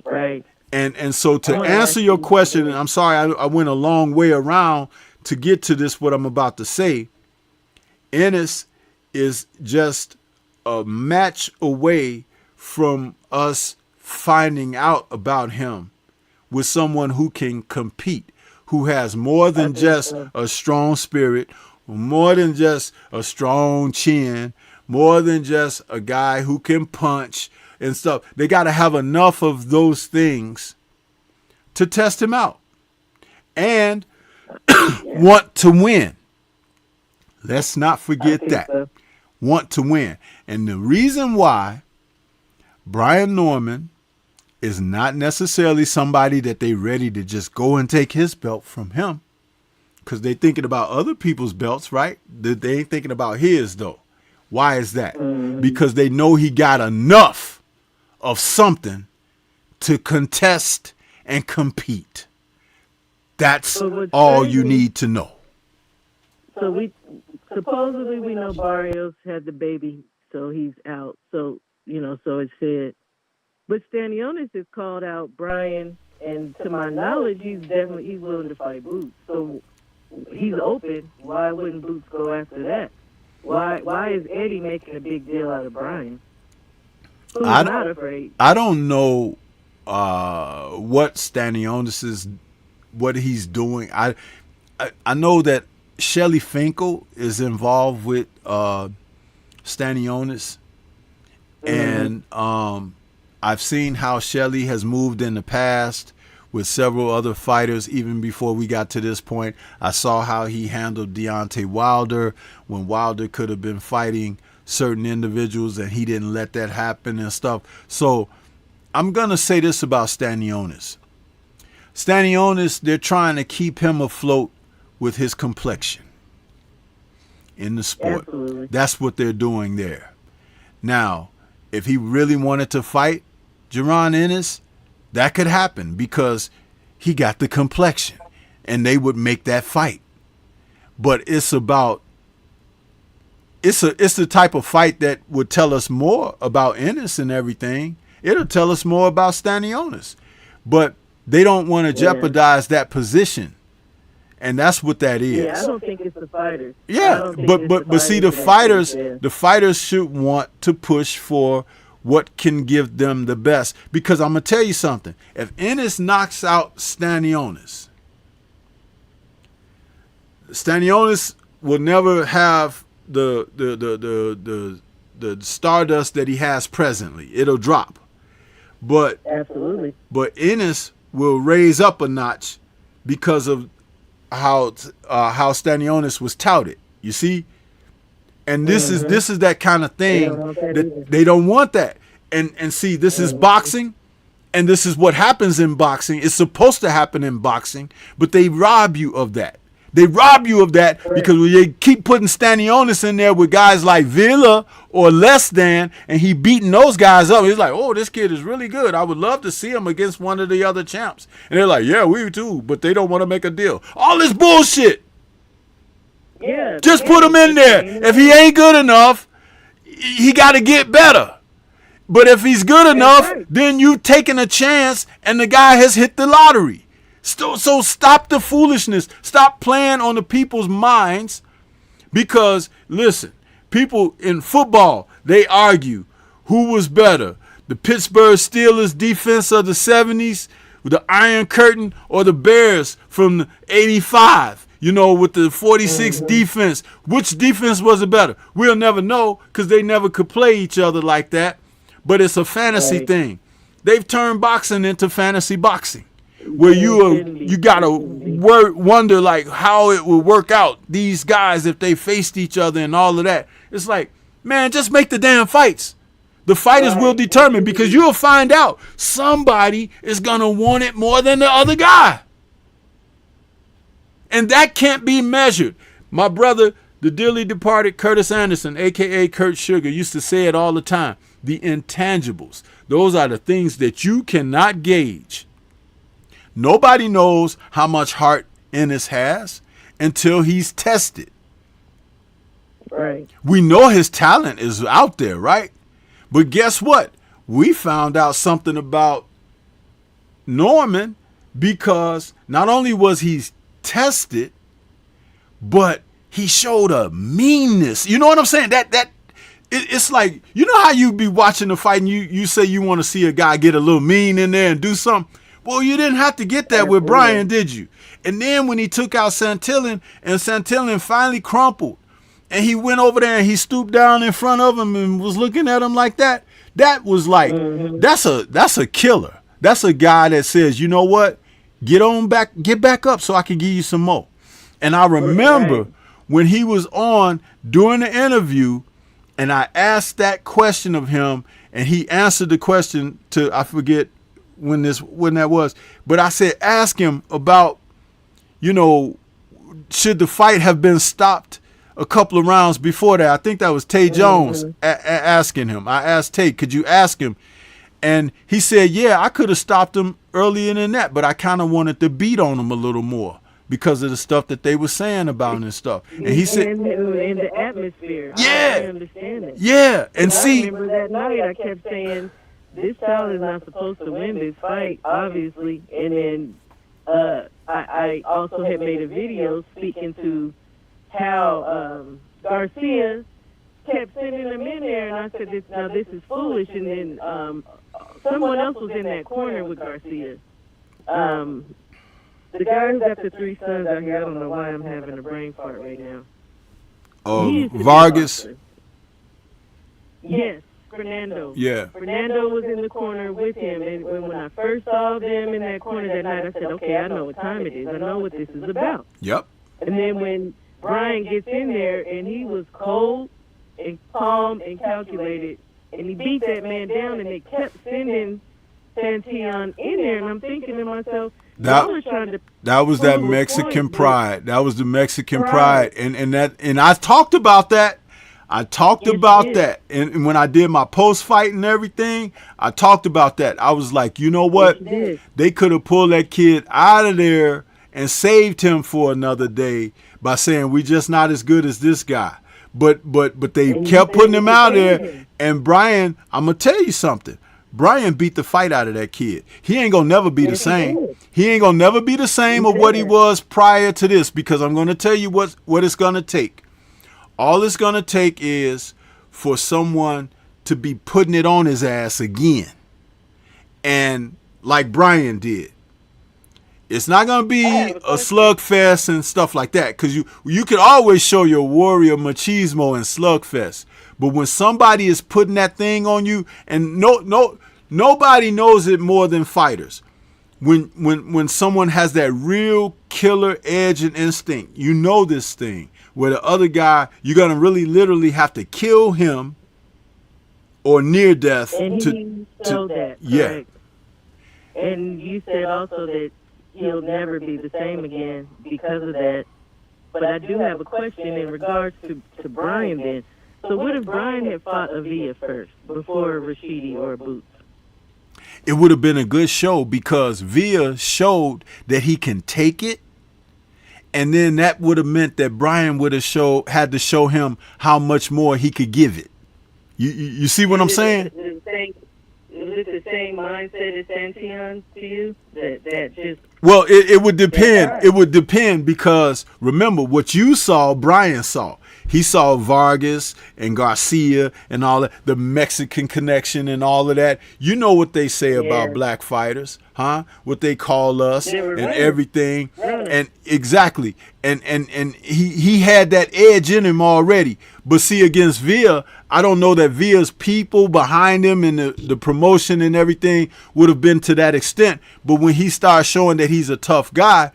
[SPEAKER 3] Right.
[SPEAKER 2] And so to answer your question, and I'm sorry I went a long way around to get to this, what I'm about to say, Ennis is just a match away from us finding out about him with someone who can compete, who has more than just a strong spirit, more than just a strong chin, more than just a guy who can punch and stuff. They got to have enough of those things to test him out and want to win. Let's not forget that.
[SPEAKER 3] So.
[SPEAKER 2] Want to win. And the reason why Brian Norman is not necessarily somebody that they ready to just go and take his belt from him, because they thinking about other people's belts, right? They ain't thinking about his, though. Why is that? Because they know he got enough of something to contest and compete. That's all you need to know.
[SPEAKER 3] So we know Barrios had the baby, so he's out. So, so it's said. But Stanionis has called out Brian, and to my knowledge, he's willing to fight Boots. So he's open. Why wouldn't Boots go after that? Why is Eddie making a big deal out of Brian? Who's not afraid?
[SPEAKER 2] I don't know what Stanionis is, what he's doing. I know that Shelly Finkel is involved with Stanionis, and I've seen how Shelly has moved in the past with several other fighters. Even before we got to this point, I saw how he handled Deontay Wilder when Wilder could have been fighting certain individuals and he didn't let that happen and stuff. So I'm going to say this about Stanionis. Stanionis, they're trying to keep him afloat with his complexion in the sport.
[SPEAKER 3] Absolutely.
[SPEAKER 2] That's what they're doing there. Now, if he really wanted to fight Jaron Ennis, that could happen because he got the complexion and they would make that fight. But it's the type of fight that would tell us more about Ennis and everything. It'll tell us more about Stanionis. But they don't want to jeopardize that position. And that's what that is.
[SPEAKER 3] Yeah, I don't think it's the fighters.
[SPEAKER 2] Yeah, but see, the fighters should want to push for what can give them the best. Because I'm gonna tell you something: if Ennis knocks out Stanionis will never have the stardust that he has presently. It'll drop. But
[SPEAKER 3] absolutely.
[SPEAKER 2] But Ennis will raise up a notch because of how Stanionis was touted. You see? And this is that kind of thing that they don't want that. And see, this is boxing, and this is what happens in boxing. It's supposed to happen in boxing, but they rob you of that. They rob you of that because when they keep putting Stanionis in there with guys like Villa or less than, and he beating those guys up. He's like, oh, this kid is really good. I would love to see him against one of the other champs. And they're like, yeah, we too, but they don't want to make a deal. All this bullshit.
[SPEAKER 3] Yeah.
[SPEAKER 2] Just put him in there. If he ain't good enough, he got to get better. But if he's good enough, then you taking a chance and the guy has hit the lottery. So stop the foolishness. Stop playing on the people's minds because, listen, people in football, they argue who was better, the Pittsburgh Steelers defense of the 70s, with the Iron Curtain, or the Bears from the 85, with the 46 defense. Which defense was it better? We'll never know because they never could play each other like that. But it's a fantasy thing. They've turned boxing into fantasy boxing, where you gotta wonder like how it would work out. These guys, if they faced each other and all of that, it's like, man, just make the damn fights. The fighters will determine, because you'll find out somebody is gonna want it more than the other guy, and that can't be measured. My brother, the dearly departed Curtis Anderson, aka Kurt Sugar, used to say it all the time. The intangibles. Those are the things that you cannot gauge. Nobody knows how much heart Ennis has until he's tested.
[SPEAKER 3] Right.
[SPEAKER 2] We know his talent is out there, right? But guess what? We found out something about Norman because not only was he tested, but he showed a meanness. You know what I'm saying? It's like, you know how you be watching the fight and you say you want to see a guy get a little mean in there and do something? Well, you didn't have to get that with Brian, did you? And then when he took out Santillan, and Santillan finally crumpled, and he went over there and he stooped down in front of him and was looking at him like that. That was like, that's a killer. That's a guy that says, you know what? Get back up so I can give you some more. And I remember when he was on during the interview, and I asked that question of him, and he answered the question to, I forget when that was, but I said, ask him about, you know, should the fight have been stopped a couple of rounds before that? I think that was Tay Jones asking him. I asked Tay, could you ask him? And he said, yeah, I could have stopped him earlier than that, but I kind of wanted to beat on him a little more because of the stuff that they were saying about him and stuff. And he said,
[SPEAKER 3] in the atmosphere.
[SPEAKER 2] Yeah.
[SPEAKER 3] I understand it.
[SPEAKER 2] Yeah. And see,
[SPEAKER 3] I remember that night I kept saying, this child is not supposed to win this fight, obviously. And then I also had made a video speaking to how Garcia kept sending him in there, and I said, this is foolish. And then someone else was in that corner with Garcia. The guy who got the 3 sons out here, I don't know why I'm having a brain fart right now.
[SPEAKER 2] Vargas.
[SPEAKER 3] Yes, Fernando.
[SPEAKER 2] Yeah.
[SPEAKER 3] Fernando was in the corner with him, and when I first saw them in that corner that night, I said, okay, I know what time it is. I know what this is about.
[SPEAKER 2] Yep.
[SPEAKER 3] And then when Brian gets in there, and he was cold and calm and calculated, and he beat that man down, and they kept sending Santillan in there, and I'm thinking to myself,
[SPEAKER 2] that was that Mexican pride. That was the Mexican pride, and I talked about that. And when I did my post fight and everything, I talked about that. I was like, you know what? They could have pulled that kid out of there and saved him for another day by saying we just not as good as this guy. But they kept putting him out there. And Brian, I'm gonna tell you something. Brian beat the fight out of that kid. He ain't gonna never be the same. He ain't gonna never be the same of what he was prior to this, because I'm gonna tell you what it's gonna take. All it's gonna take is for someone to be putting it on his ass again, and like Brian did. It's not gonna be a slugfest and stuff like that, because you can always show your warrior machismo and slugfest. But when somebody is putting that thing on you, and nobody knows it more than fighters. When someone has that real killer edge and instinct, you know this thing. Where the other guy, you're gonna really literally have to kill him or near death.
[SPEAKER 3] And he showed that.
[SPEAKER 2] Yeah.
[SPEAKER 3] Correct. And you said also that he'll never be the same again because of that. But I do have a question in regards to Brian then. So what if Brian had fought Avila first before Rashidi or Boots?
[SPEAKER 2] It would have been a good show, because Villa showed that he can take it, and then that would have meant that Brian would have had to show him how much more he could give it. You see what I'm saying?
[SPEAKER 3] Is it the same mindset as Santillan to you? That just
[SPEAKER 2] well, it would depend. It would depend, because remember what you saw, Brian saw. He saw Vargas and Garcia and all that, the Mexican connection and all of that. You know what they say about black fighters, huh? What they call us and everything. And exactly. And he had that edge in him already. But see, against Villa, I don't know that Villa's people behind him and the promotion and everything would have been to that extent. But when he started showing that he's a tough guy,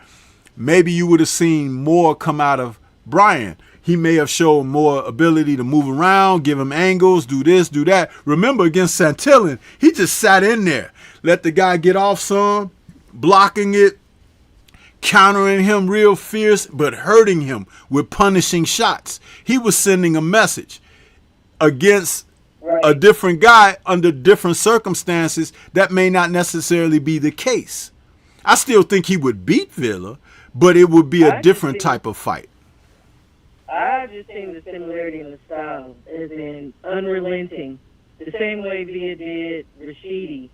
[SPEAKER 2] maybe you would have seen more come out of Brian. He may have shown more ability to move around, give him angles, do this, do that. Remember, against Santillan, he just sat in there, let the guy get off some, blocking it, countering him real fierce, but hurting him with punishing shots. He was sending a message against a different guy under different circumstances. That may not necessarily be the case. I still think he would beat Villa, but it would be a different type of fight.
[SPEAKER 3] I just seen the similarity in the style, as in unrelenting. The same way Villa did Rashidi,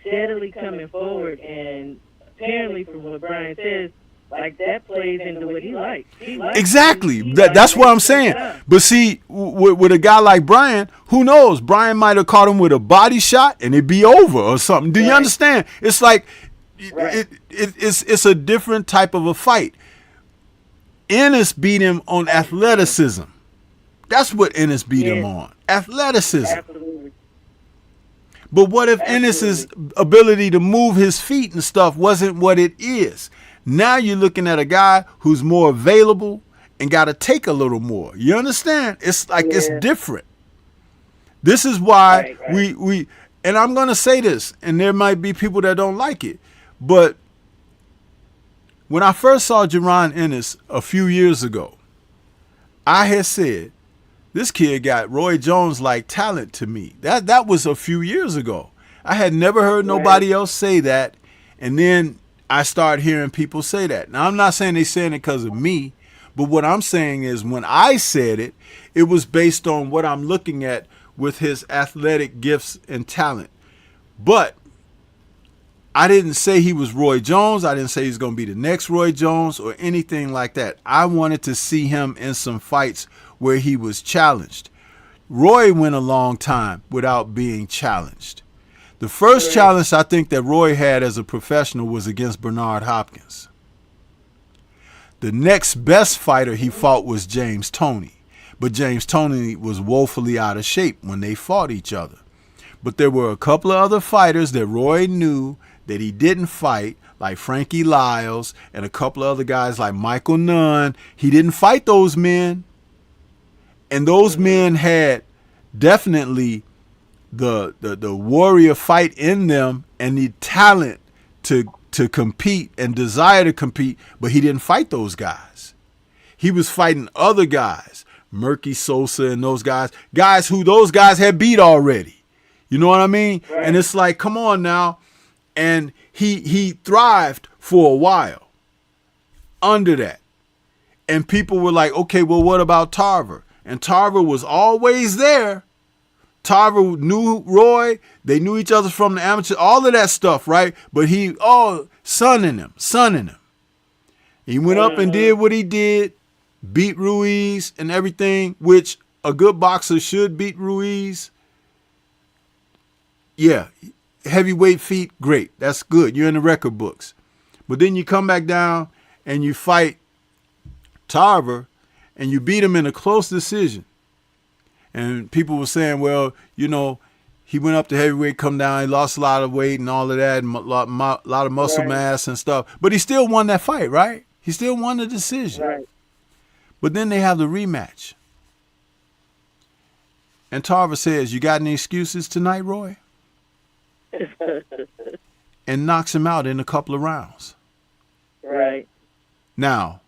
[SPEAKER 3] steadily coming forward, and apparently from what Brian says, like that plays into what he likes.
[SPEAKER 2] Exactly. That's what I'm saying. But see, with a guy like Brian, who knows? Brian might have caught him with a body shot and it'd be over or something. Do you understand? It's like it's a different type of a fight. Ennis beat him on athleticism. That's what Ennis beat him on. Athleticism.
[SPEAKER 3] Absolutely.
[SPEAKER 2] But what if Ennis's ability to move his feet and stuff wasn't what it is? Now you're looking at a guy who's more available and got to take a little more. You understand? It's like it's different. This is why we and I'm going to say this, and there might be people that don't like it, but when I first saw Jaron Ennis a few years ago, I had said, this kid got Roy Jones-like talent to me. That was a few years ago. I had never heard nobody else say that, and then I started hearing people say that. Now, I'm not saying they saying it because of me, but what I'm saying is when I said it, it was based on what I'm looking at with his athletic gifts and talent. But I didn't say he was Roy Jones. I didn't say he's going to be the next Roy Jones or anything like that. I wanted to see him in some fights where he was challenged. Roy went a long time without being challenged. The first challenge I think that Roy had as a professional was against Bernard Hopkins. The next best fighter he fought was James Toney. But James Toney was woefully out of shape when they fought each other. But there were a couple of other fighters that Roy knew that he didn't fight, like Frankie Lyles and a couple of other guys like Michael Nunn. He didn't fight those men. And those men had definitely the warrior fight in them and the talent to compete and desire to compete, but he didn't fight those guys. He was fighting other guys, Murky Sosa and those guys who those guys had beat already. You know what I mean? Right. And it's like, come on now. And he thrived for a while under that. And people were like, okay, well, what about Tarver? And Tarver was always there. Tarver knew Roy. They knew each other from the amateur, all of that stuff, right? But sonning him. He went up and did what he did, beat Ruiz and everything, which a good boxer should beat Ruiz. Yeah, heavyweight feet, great. That's good. You're in the record books. But then you come back down and you fight Tarver and you beat him in a close decision. And people were saying, well, you know, he went up to heavyweight, come down, he lost a lot of weight and all of that, and a lot of muscle mass and stuff. But he still won that fight, right? He still won the decision. Right. But then they have the rematch. And Tarver says, you got any excuses tonight, Roy? And knocks him out in a couple of rounds.
[SPEAKER 3] Right.
[SPEAKER 2] Now,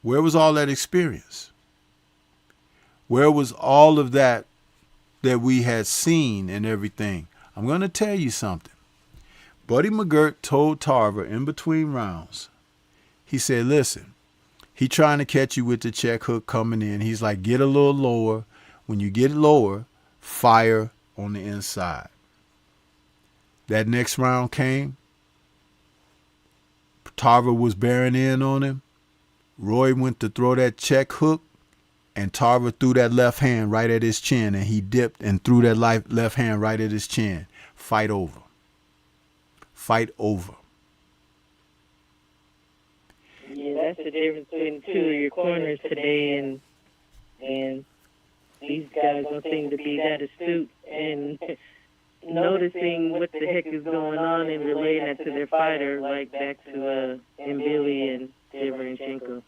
[SPEAKER 2] where was all that experience? Where was all of that we had seen and everything? I'm going to tell you something. Buddy McGirt told Tarver in between rounds, he said, listen, he trying to catch you with the check hook coming in. He's like, get a little lower. When you get lower, fire on the inside. That next round came. Tarver was bearing in on him. Roy went to throw that check hook, and Tarver threw that left hand right at his chin, and he dipped and threw that left hand right at his chin. Fight over. Fight over.
[SPEAKER 3] Yeah, that's the difference between two of your corners today, and these guys don't seem to be that astute and noticing what the heck is going on and relaying that to their fighter, like back to Mbili and Derevyanchenko.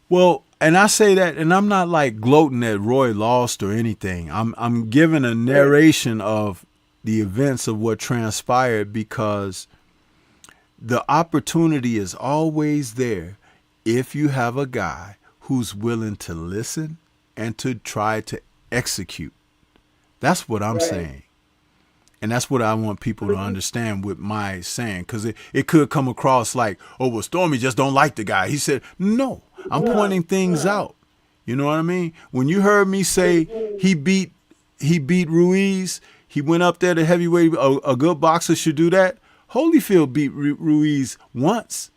[SPEAKER 2] Well, and I say that, and I'm not like gloating that Roy lost or anything. I'm giving a narration of the events of what transpired, because the opportunity is always there if you have a guy who's willing to listen and to try to execute. That's what I'm saying. And that's what I want people to understand with my saying, because it could come across like, oh, well, Stormy just don't like the guy. He said, no, I'm pointing things out. You know what I mean? When you heard me say he beat Ruiz, he went up there to heavyweight, a good boxer should do that. Holyfield beat Ruiz once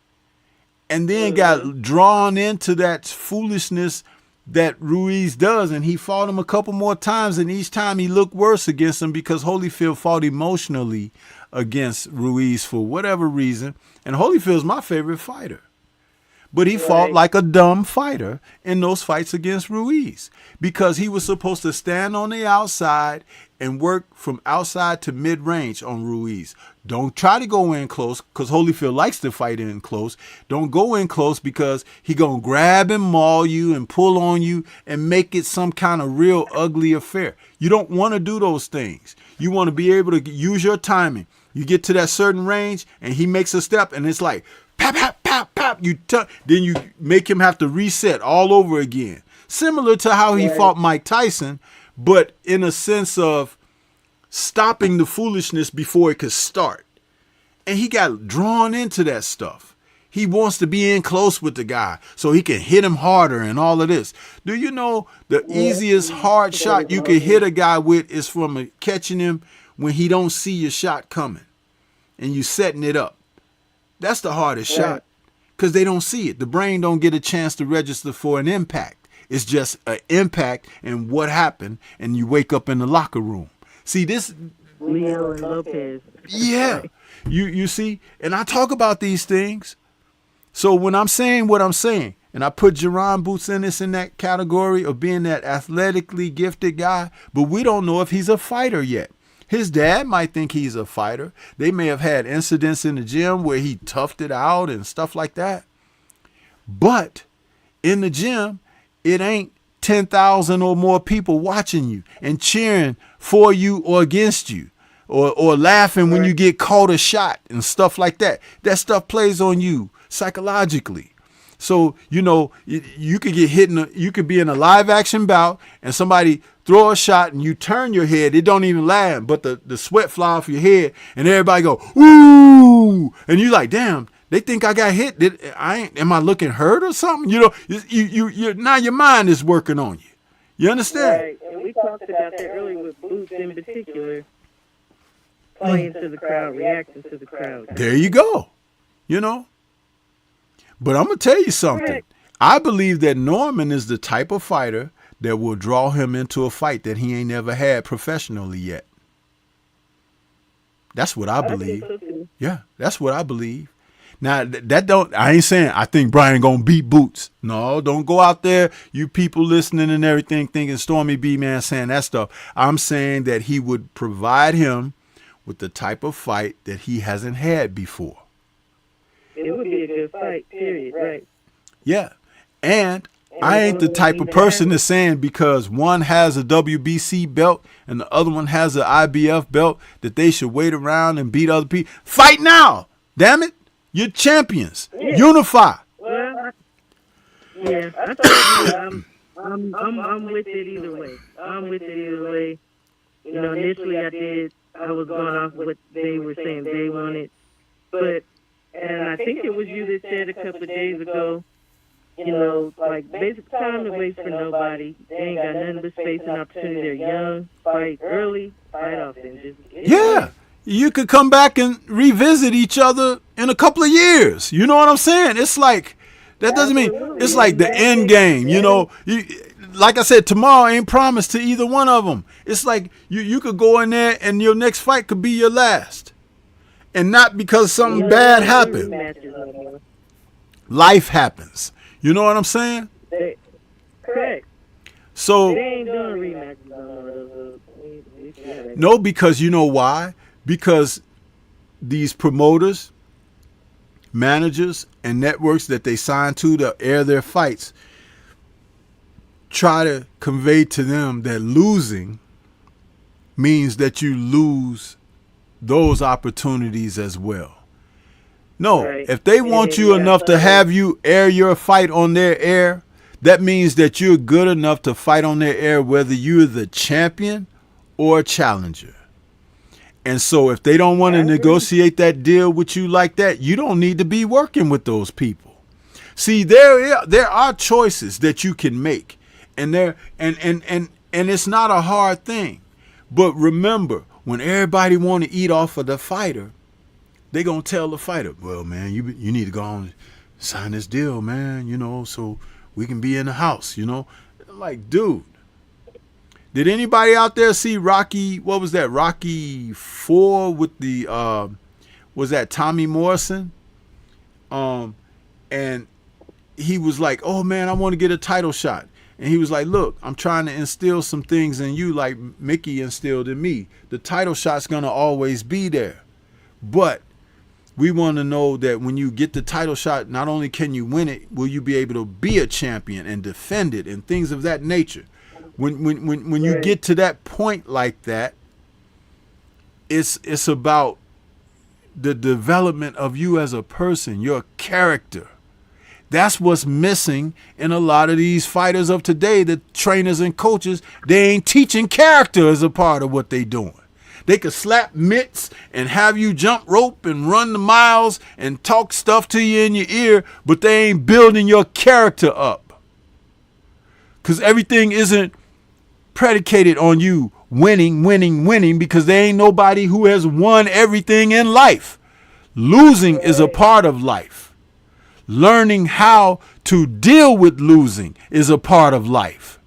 [SPEAKER 2] and then got drawn into that foolishness that Ruiz does, and he fought him a couple more times, and each time he looked worse against him because Holyfield fought emotionally against Ruiz for whatever reason. And Holyfield's my favorite fighter. But he fought like a dumb fighter in those fights against Ruiz because he was supposed to stand on the outside and work from outside to mid-range on Ruiz. Don't try to go in close because Holyfield likes to fight in close. Don't go in close because he going to grab and maul you and pull on you and make it some kind of real ugly affair. You don't want to do those things. You want to be able to use your timing. You get to that certain range and he makes a step and it's like, pop, pop, pop, pop. Then you make him have to reset all over again. Similar to how he fought Mike Tyson, but in a sense of stopping the foolishness before it could start. And he got drawn into that stuff. He wants to be in close with the guy so he can hit him harder and all of this. Do you know the easiest hard shot you can hit a guy with is from catching him when he don't see your shot coming and you setting it up? That's the hardest shot because they don't see it. The brain don't get a chance to register for an impact. It's just an impact and what happened, and you wake up in the locker room. See this?
[SPEAKER 3] Leo and Lopez.
[SPEAKER 2] Yeah. You see? And I talk about these things. So when I'm saying what I'm saying, and I put Jerron Boots in that category of being that athletically gifted guy, but we don't know if he's a fighter yet. His dad might think he's a fighter. They may have had incidents in the gym where he toughed it out and stuff like that. But in the gym, it ain't 10,000 or more people watching you and cheering for you or against you or laughing when you get caught a shot and stuff like that. That stuff plays on you psychologically. So, you know, you could get hit you could be in a live action bout and somebody throw a shot and you turn your head. It don't even land, but the sweat fly off your head and everybody go, ooh. And you like, damn, they think I got hit. Am I looking hurt or something? You know, you now your mind is working on you. You understand?
[SPEAKER 3] Right. And we talked about that earlier with Boots in particular. Playing to the crowd, reacting to the crowd.
[SPEAKER 2] There you go. You know. But I'm going to tell you something. I believe that Norman is the type of fighter that will draw him into a fight that he ain't never had professionally yet. That's what I believe. Yeah, that's what I believe. Now, I ain't saying I think Brian going to beat Boots. No, don't go out there, you people listening and everything, thinking Stormybman saying that stuff. I'm saying that he would provide him with the type of fight that he hasn't had before.
[SPEAKER 3] It would be a good fight, period, right?
[SPEAKER 2] Yeah. And I ain't the type of person that's saying because one has a WBC belt and the other one has an IBF belt that they should wait around and beat other people. Fight now. Damn it. You're champions. Yeah. Unify.
[SPEAKER 3] Well, yeah, I told you, I'm with it either way. I'm with it either way. You know, initially I was going off what they were saying they wanted, and I think it was you that said a couple of days ago, you know, like, basic time to waste for nobody. They ain't got nothing but space and opportunity. They're young, fight early, fight often.
[SPEAKER 2] Yeah. You could come back and revisit each other in a couple of years. You know what I'm saying? It's like, that doesn't mean, it's like the end game, you know. Like I said, tomorrow ain't promised to either one of them. It's like you could go in there and your next fight could be your last. And not because something bad happened. Life happens. You know what I'm saying?
[SPEAKER 3] Correct.
[SPEAKER 2] So,
[SPEAKER 3] they ain't doing rematches.
[SPEAKER 2] No, because you know why? Because these promoters, managers, and networks that they sign to air their fights try to convey to them that losing means that you lose those opportunities as well. No, right. If they want you enough to have you air your fight on their air, that means that you're good enough to fight on their air whether you're the champion or a challenger. And so if they don't want to negotiate that deal with you like that, you don't need to be working with those people. See, there are choices that you can make. And it's not a hard thing. But remember, when everybody want to eat off of the fighter, they going to tell the fighter, well, man, you need to go on and sign this deal, man, you know, so we can be in the house, you know. Like, dude, Did anybody out there see Rocky? What was that? Rocky 4 with the was that Tommy Morrison? And he was like, "Oh man, I want to get a title shot." And he was like, "Look, I'm trying to instill some things in you like Mickey instilled in me. The title shot's gonna always be there, but we want to know that when you get the title shot, not only can you win it, will you be able to be a champion and defend it and things of that nature." When you get to that point like that, it's about the development of you as a person, your character. That's what's missing in a lot of these fighters of today. The trainers and coaches, they ain't teaching character as a part of what they doing. They could slap mitts and have you jump rope and run the miles and talk stuff to you in your ear, but they ain't building your character up. Because everything isn't predicated on you winning, because there ain't nobody who has won everything in life. Losing is a part of life. Learning how to deal with losing is a part of life.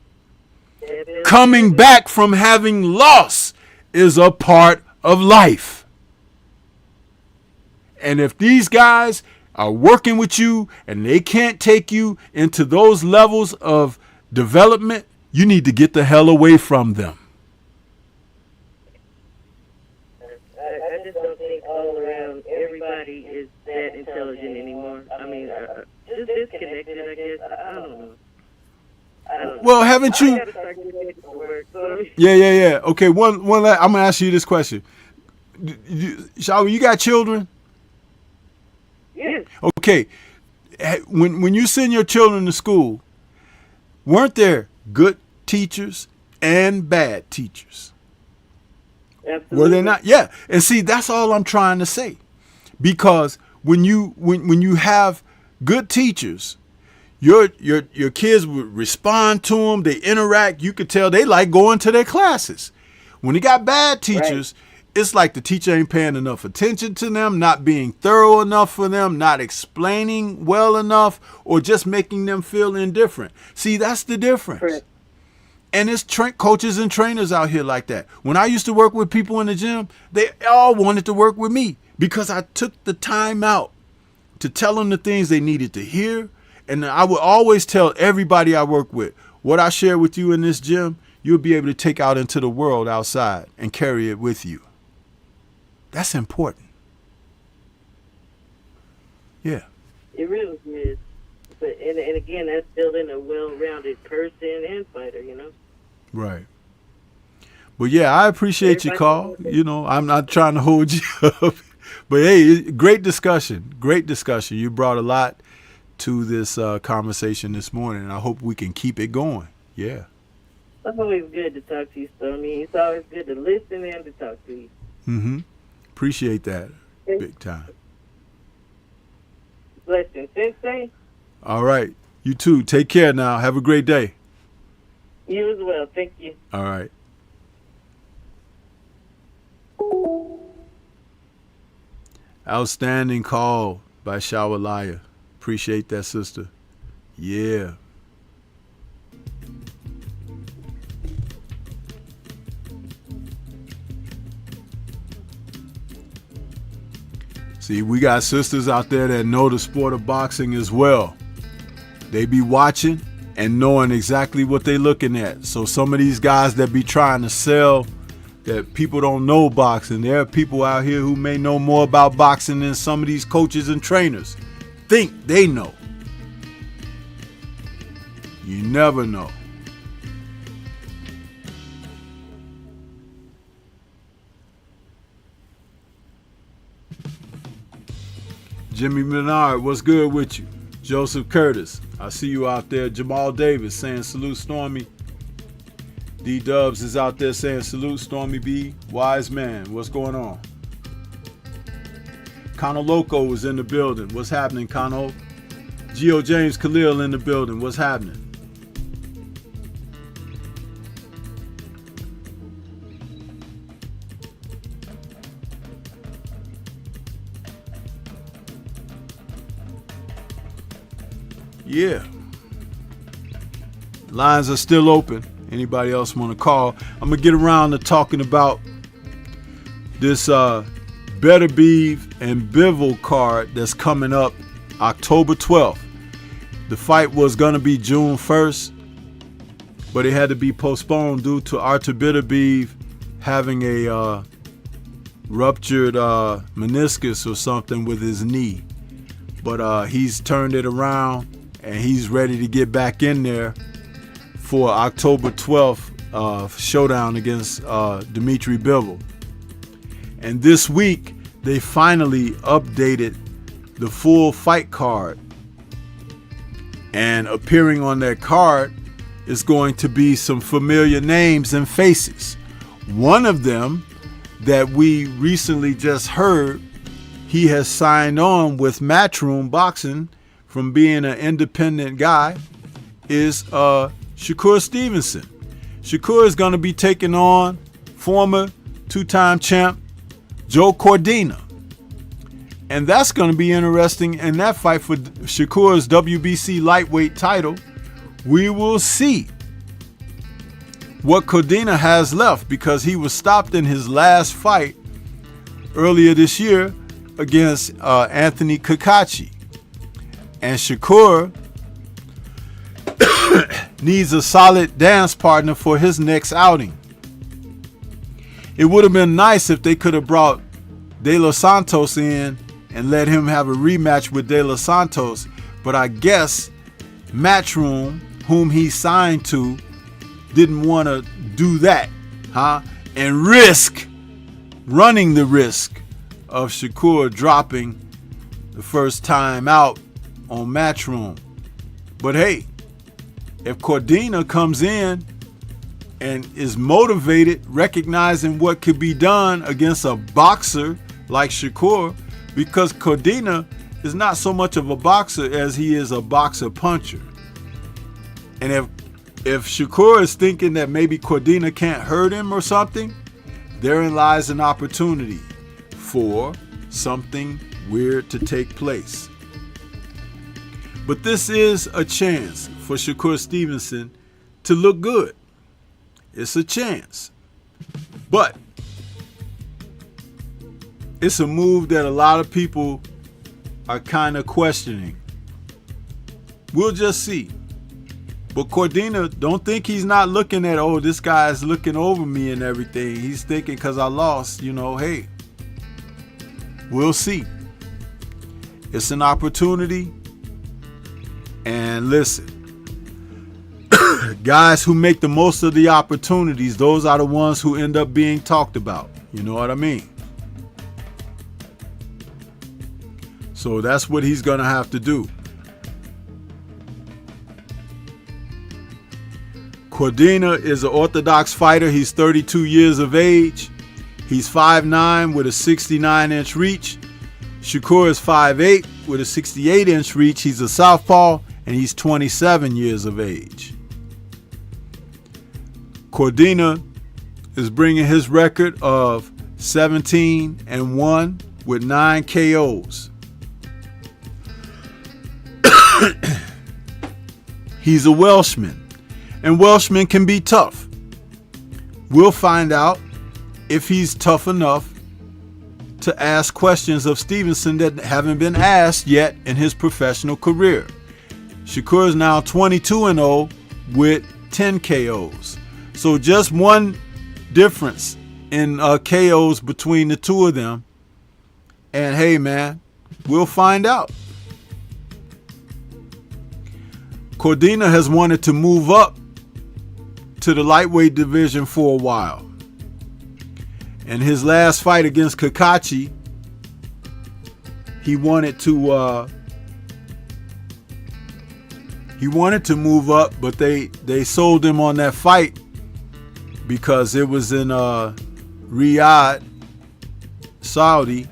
[SPEAKER 2] Coming back from having lost is a part of life. And if these guys are working with you and they can't take you into those levels of development, you need to get the hell away from them.
[SPEAKER 3] I just don't think all around everybody is that intelligent anymore. I mean, just disconnected, I guess. I don't know.
[SPEAKER 2] Well, haven't you? Yeah. Okay, one. I'm gonna ask you this question. Shawa, you got children?
[SPEAKER 3] Yes.
[SPEAKER 2] Okay. When you send your children to school, weren't there good teachers and bad teachers?
[SPEAKER 3] Absolutely.
[SPEAKER 2] Were they not? Yeah. And see, that's all I'm trying to say. Because when you have good teachers, your kids would respond to them, they interact, you could tell they like going to their classes. When you got bad teachers, it's like the teacher ain't paying enough attention to them, not being thorough enough for them, not explaining well enough, or just making them feel indifferent. See, that's the difference.
[SPEAKER 3] Correct.
[SPEAKER 2] And it's coaches and trainers out here like that. When I used to work with people in the gym, they all wanted to work with me because I took the time out to tell them the things they needed to hear. And I would always tell everybody I work with, what I share with you in this gym, you'll be able to take out into the world outside and carry it with you. That's important. Yeah.
[SPEAKER 3] It really is. But and again, that's building a well-rounded person and fighter, you know?
[SPEAKER 2] Right. But yeah, I appreciate your call. You know, I'm not trying to hold you up. But hey, great discussion. Great discussion. You brought a lot to this conversation this morning, and I hope we can keep it going. Yeah.
[SPEAKER 3] It's always good to talk to you, Stormy. It's always good to listen and to talk to you.
[SPEAKER 2] Mm-hmm. Appreciate that. Big time.
[SPEAKER 3] Blessings, Sensei.
[SPEAKER 2] All right. You too. Take care now. Have a great day.
[SPEAKER 3] You as well. Thank you.
[SPEAKER 2] All right. Outstanding call by Shawalaya. Appreciate that, sister. Yeah. See, we got sisters out there that know the sport of boxing as well. They be watching and knowing exactly what they looking at. So some of these guys that be trying to sell that people don't know boxing, there are people out here who may know more about boxing than some of these coaches and trainers think they know. You never know. Jimmy Menard, what's good with you? Joseph Curtis, I see you out there. Jamal Davis saying salute Stormy. D-Dubs is out there saying salute Stormy B. Wise man, what's going on? Cono Loco is in the building. What's happening, Cono? Geo James Khalil in the building. What's happening? Yeah. Lines are still open. Anybody else want to call? I'm going to get around to talking about this Beterbiev and Bivol card that's coming up October 12th. The fight was going to be June 1st, but it had to be postponed due to Artur Beterbiev having a ruptured meniscus or something with his knee. But he's turned it around and he's ready to get back in there for October 12th showdown against Dmitry Bivol. And this week, they finally updated the full fight card. And appearing on that card is going to be some familiar names and faces. One of them that we recently just heard, he has signed on with Matchroom Boxing from being an independent guy, is Shakur Stevenson. Shakur is going to be taking on former two-time champ Joe Cordina. And that's going to be interesting in that fight for Shakur's WBC lightweight title. We will see what Cordina has left, because he was stopped in his last fight earlier this year against Anthony Kakachi. And Shakur needs a solid dance partner for his next outing. It would have been nice if they could have brought De Los Santos in and let him have a rematch with De Los Santos, but I guess Matchroom, whom he signed to, didn't want to do that, and running the risk of Shakur dropping the first time out on Matchroom. But hey, if Cordina comes in and is motivated, recognizing what could be done against a boxer like Shakur, because Cordina is not so much of a boxer as he is a boxer puncher. And if Shakur is thinking that maybe Cordina can't hurt him or something, therein lies an opportunity for something weird to take place. But this is a chance for Shakur Stevenson to look good. It's a chance. But it's a move that a lot of people are kind of questioning. We'll just see. But Cordina, don't think he's not looking at, oh, this guy's looking over me and everything. He's thinking because I lost, hey, we'll see. It's an opportunity. And listen, guys who make the most of the opportunities, those are the ones who end up being talked about. You know what I mean? So that's what he's going to have to do. Cordina is an orthodox fighter. He's 32 years of age. He's 5'9" with a 69-inch reach. Shakur is 5'8" with a 68-inch reach. He's a southpaw, and he's 27 years of age. Cordina is bringing his record of 17-1 with 9 KOs. He's a Welshman, and Welshmen can be tough. We'll find out if he's tough enough to ask questions of Stevenson that haven't been asked yet in his professional career. Shakur is now 22-0 with 10 KOs. So just one difference in KOs between the two of them. And hey, man, we'll find out. Cordina has wanted to move up to the lightweight division for a while. And his last fight against Kakachi, he wanted to move up, but they sold him on that fight because it was in Riyadh, Saudi,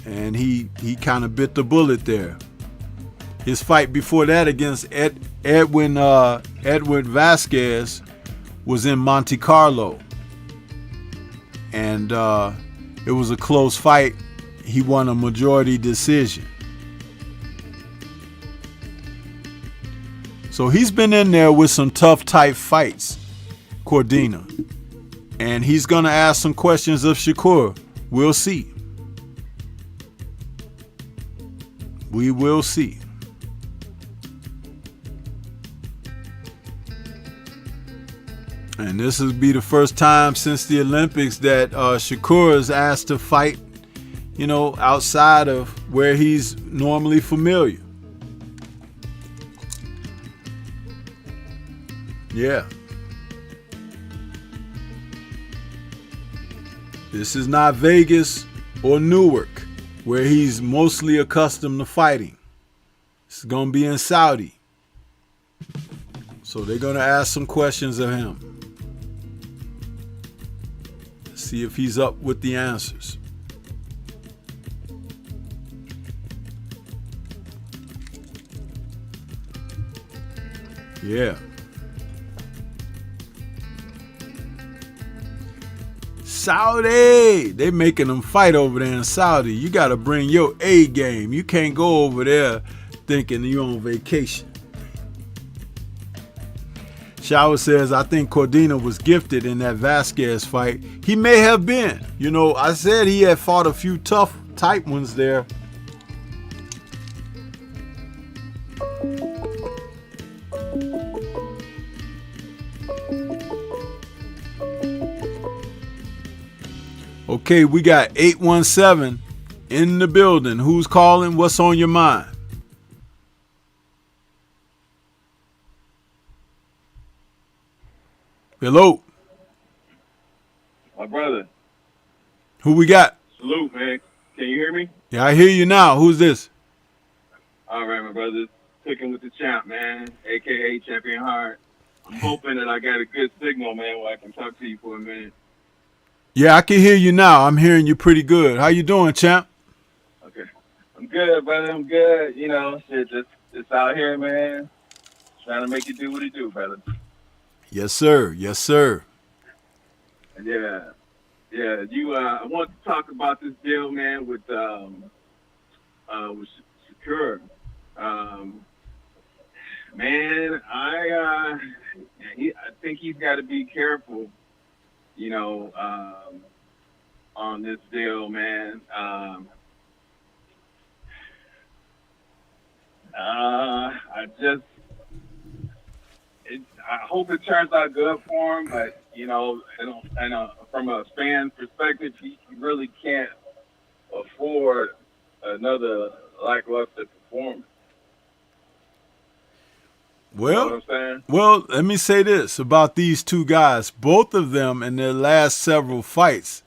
[SPEAKER 2] and he kind of bit the bullet there. His fight before that against Edwin Vasquez was in Monte Carlo. And it was a close fight. He won a majority decision. So he's been in there with some tough, tight fights, Cordina. And he's going to ask some questions of Shakur. We'll see. We will see. And this will be the first time since the Olympics that Shakur is asked to fight, you know, outside of where he's normally familiar. Yeah. This is not Vegas or Newark, where he's mostly accustomed to fighting. It's going to be in Saudi. So they're going to ask some questions of him. See if he's up with the answers. Yeah. Saudi. They making them fight over there in Saudi. You got to bring your A game. You can't go over there thinking you're on vacation. Shower says, I think Cordina was gifted in that Vasquez fight. He may have been. You know, I said he had fought a few tough type ones there. Okay, we got 817 in the building. Who's calling? What's on your mind? Hello.
[SPEAKER 4] My brother.
[SPEAKER 2] Who we got?
[SPEAKER 4] Salute, man. Can you hear me?
[SPEAKER 2] Yeah, I hear you now. Who's this?
[SPEAKER 4] All right, my brother. Cooking with the champ, man, a.k.a. Champion Hard. I'm hoping that I got a good signal, man, where I can talk to you for a minute.
[SPEAKER 2] Yeah, I can hear you now. I'm hearing you pretty good. How you doing, champ?
[SPEAKER 4] Okay. I'm good, brother. I'm good. You know, shit, just out here, man. Trying to make it do what it do, brother.
[SPEAKER 2] Yes, sir. Yes, sir.
[SPEAKER 4] Yeah. Yeah. I want to talk about this deal, man, with Shakur. Man, I think he's got to be careful, you know, on this deal, man. I hope it turns out good for him, but, you know, from a fan perspective, he really can't afford another lackluster performance.
[SPEAKER 2] Well,
[SPEAKER 4] you know what I'm saying?
[SPEAKER 2] Well, let me say this about these two guys. Both of them in their last several fights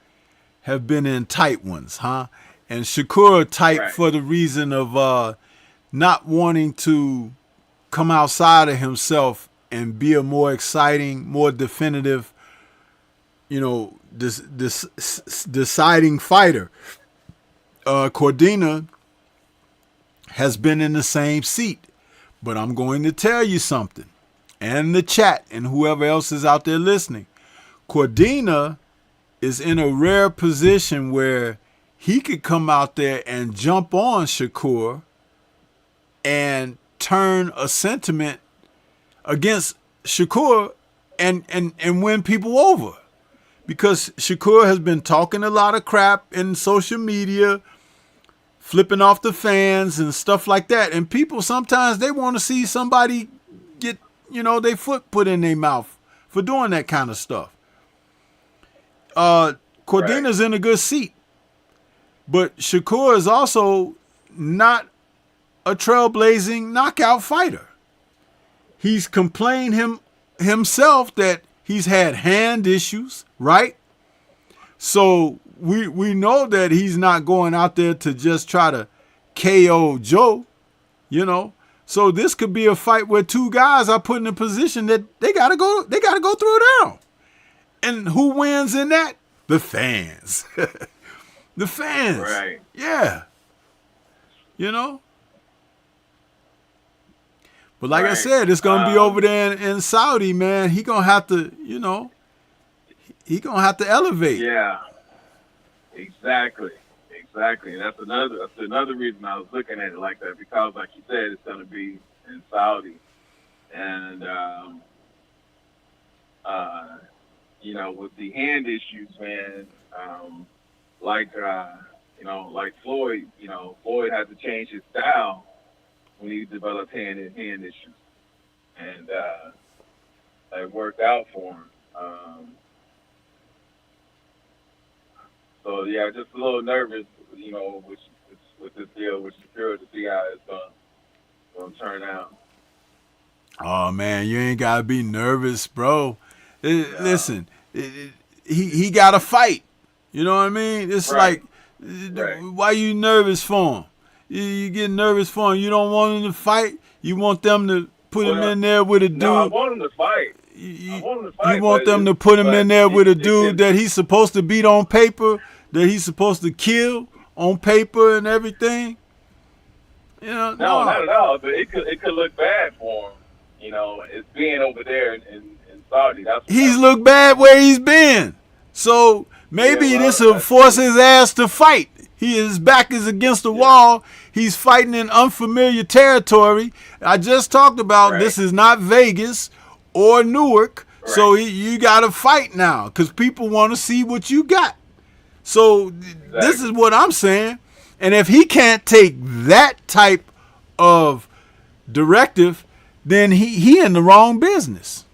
[SPEAKER 2] have been in tight ones, huh? And Shakur tight
[SPEAKER 4] Right.
[SPEAKER 2] for the reason of not wanting to come outside of himself and be a more exciting, more definitive, you know, deciding fighter. Cordina has been in the same seat. But I'm going to tell you something, and the chat and whoever else is out there listening. Cordina is in a rare position where he could come out there and jump on Shakur and turn a sentiment against Shakur and win people over. Because Shakur has been talking a lot of crap in social media, flipping off the fans and stuff like that. And people sometimes they want to see somebody get, you know, their foot put in their mouth for doing that kind of stuff. Cordina's in a good seat. But Shakur is also not a trailblazing knockout fighter. He's complained himself that he's had hand issues, right? So we know that he's not going out there to just try to KO Joe, you know. So this could be a fight where two guys are put in a position that they gotta go throw down. And who wins in that? The fans. The fans.
[SPEAKER 4] Right.
[SPEAKER 2] Yeah. You know? But like I said, it's gonna be over there in Saudi, man. He gonna have to, you know, he gonna have to elevate.
[SPEAKER 4] Yeah. Exactly. That's another reason I was looking at it like that, because like you said, it's gonna be in Saudi. And with the hand issues, man, like like Floyd, Floyd had to change his style when he developed hand issues, and it worked out for him. So yeah, just a little nervous, with this deal with Shapiro to see how it's gonna turn out.
[SPEAKER 2] Oh man, you ain't gotta be nervous, bro. Listen, he got to fight. You know what I mean? It's
[SPEAKER 4] Right.
[SPEAKER 2] like, why you nervous for him? You get nervous for him. You don't want him to fight. You want them to put him in there with a dude.
[SPEAKER 4] No, I want him to fight.
[SPEAKER 2] You want them to put him in there with a dude that he's supposed to beat on paper, that he's supposed to kill on paper and everything.
[SPEAKER 4] No, not at all. But it could look bad for him. It's being over there in Saudi.
[SPEAKER 2] He's looked bad where he's been. So maybe this will force his ass to fight. His back is against the wall. He's fighting in unfamiliar territory. I just talked about this is not Vegas or Newark. Right. So you got to fight now because people want to see what you got. So this is what I'm saying. And if he can't take that type of directive, then he in the wrong business.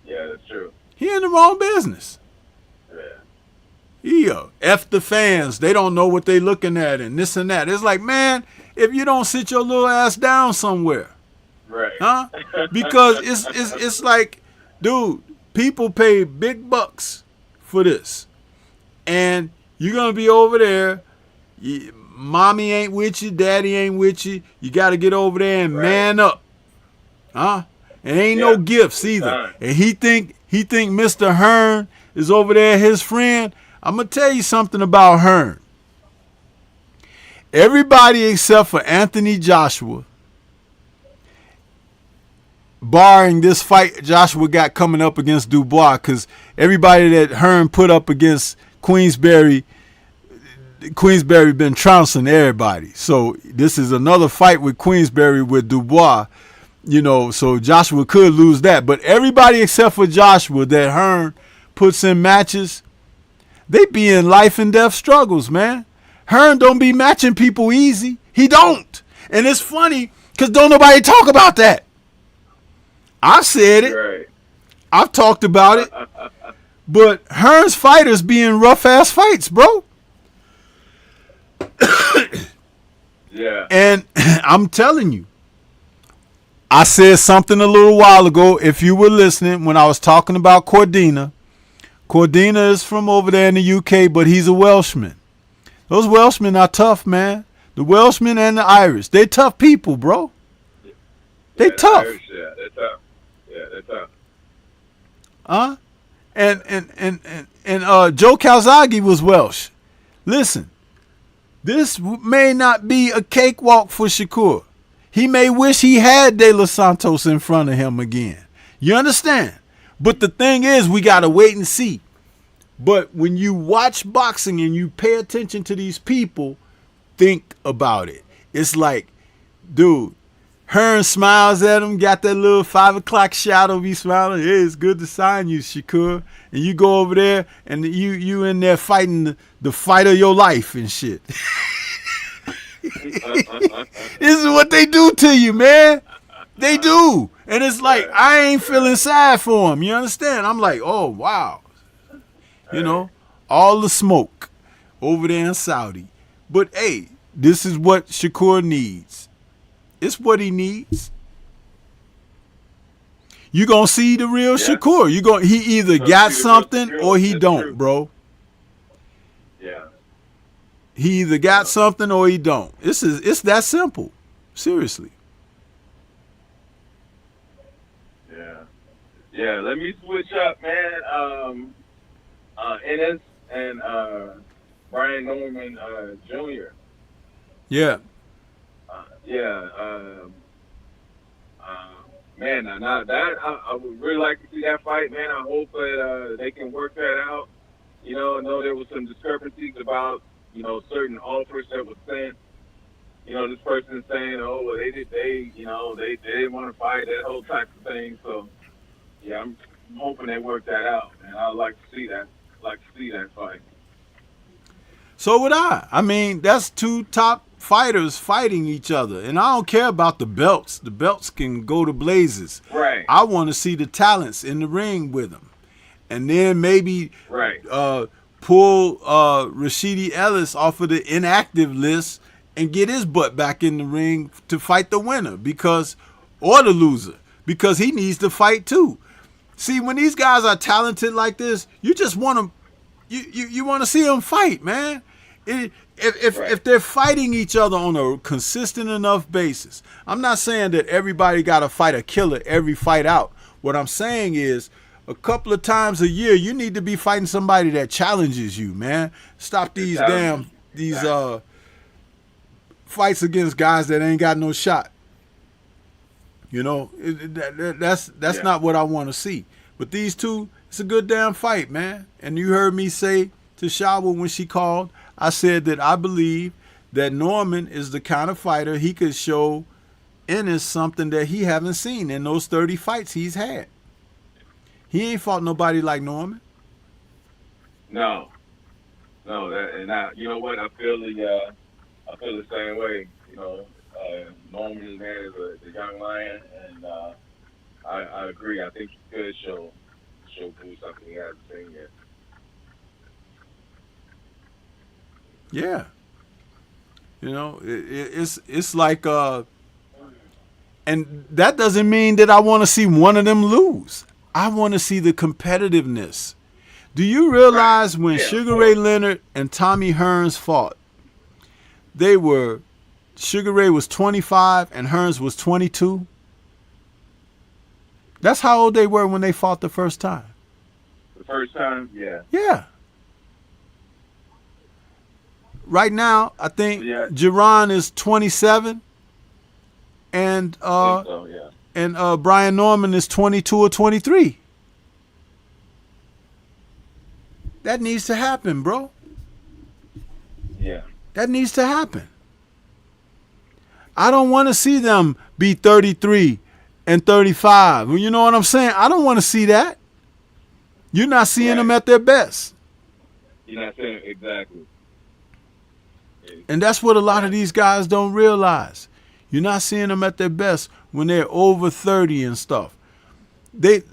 [SPEAKER 4] Yeah, that's true.
[SPEAKER 2] He in the wrong business. Yeah. F the fans. They don't know what they looking at and this and that. It's like, man, if you don't sit your little ass down somewhere.
[SPEAKER 4] Right.
[SPEAKER 2] Huh? Because it's like, dude, people pay big bucks for this. And you're going to be over there. Mommy ain't with you. Daddy ain't with you. You got to get over there and man up. Huh? And ain't no gifts either. And he think Mr. Hearn is over there, his friend. I'm going to tell you something about Hearn. Everybody except for Anthony Joshua, barring this fight Joshua got coming up against Dubois, because everybody that Hearn put up against Queensberry been trouncing everybody. So this is another fight with Queensberry with Dubois. So Joshua could lose that. But everybody except for Joshua that Hearn puts in matches, they be in life and death struggles, man. Hearn don't be matching people easy. He don't. And it's funny because don't nobody talk about that. I've said it. Right. I've talked about it. But Hearn's fighters be in rough-ass fights, bro.
[SPEAKER 4] Yeah.
[SPEAKER 2] And I'm telling you, I said something a little while ago, if you were listening, when I was talking about Cordina. Cordina is from over there in the UK, but he's a Welshman. Those Welshmen are tough, man. The Welshmen and the Irish. They tough people, bro. They tough.
[SPEAKER 4] Irish, they're tough. Yeah, they're tough.
[SPEAKER 2] Huh? And Joe Calzaghe was Welsh. Listen, this may not be a cakewalk for Shakur. He may wish he had De Los Santos in front of him again. You understand? But the thing is, we got to wait and see. But when you watch boxing and you pay attention to these people, think about it. It's like, dude, Hearn smiles at him, got that little 5 o'clock shadow, be smiling. Hey, it's good to sign you, Shakur. And you go over there and you in there fighting the fight of your life and shit. This is what they do to you, man. They do. And it's like, I ain't feeling sad for him. You understand? I'm like, oh, wow. All the smoke over there in Saudi. But, hey, this is what Shakur needs. It's what he needs. You going to see the real Shakur. He either got something or he don't, bro.
[SPEAKER 4] Yeah.
[SPEAKER 2] He either got something or he don't. It's that simple. Seriously.
[SPEAKER 4] Yeah, let me switch up, man. Ennis and Brian Norman Jr.
[SPEAKER 2] Yeah.
[SPEAKER 4] Man, now that I would really like to see that fight, man. I hope that they can work that out. I know there was some discrepancies about certain offers that were sent. This person saying, oh, well, they didn't want to fight, that whole type of thing. So, yeah, I'm hoping they work that out, and I'd like to see that. Like to see that fight.
[SPEAKER 2] So would I. I mean, that's two top fighters fighting each other, and I don't care about the belts. The belts can go to blazes.
[SPEAKER 4] Right.
[SPEAKER 2] I want to see the talents in the ring with them, and then maybe pull Rashidi Ellis off of the inactive list and get his butt back in the ring to fight the winner or the loser, because he needs to fight too. See, when these guys are talented like this, you just want them. You want to see them fight, man. If they're fighting each other on a consistent enough basis, I'm not saying that everybody got to fight a killer every fight out. What I'm saying is, a couple of times a year, you need to be fighting somebody that challenges you, man. Stop these fights against guys that ain't got no shot. You know, that's not what I want to see. But these two, it's a good damn fight, man. And you heard me say to Shawa when she called, I said that I believe that Norman is the kind of fighter he could show Ennis something that he haven't seen in those 30 fights he's had. He ain't fought nobody like Norman.
[SPEAKER 4] No, you know what? I feel the same way. You know, Norman, man, is a young lion, and I agree. I think he could show Boo something he hasn't seen yet.
[SPEAKER 2] Yeah. You know, it's like, and that doesn't mean that I want to see one of them lose. I want to see the competitiveness. Do you realize when Sugar Ray Leonard and Tommy Hearns fought, Sugar Ray was 25 and Hearns was 22? That's how old they were when they fought the first time.
[SPEAKER 4] The first time? Yeah.
[SPEAKER 2] Yeah. Right now, I think Jerron is 27 and Brian Norman is 22 or 23. That needs to happen, bro.
[SPEAKER 4] Yeah.
[SPEAKER 2] That needs to happen. I don't want to see them be 33 and 35. You know what I'm saying? I don't want to see that. You're not seeing them at their best.
[SPEAKER 4] You're not saying exactly.
[SPEAKER 2] And that's what a lot of these guys don't realize. You're not seeing them at their best when they're over 30 and stuff. They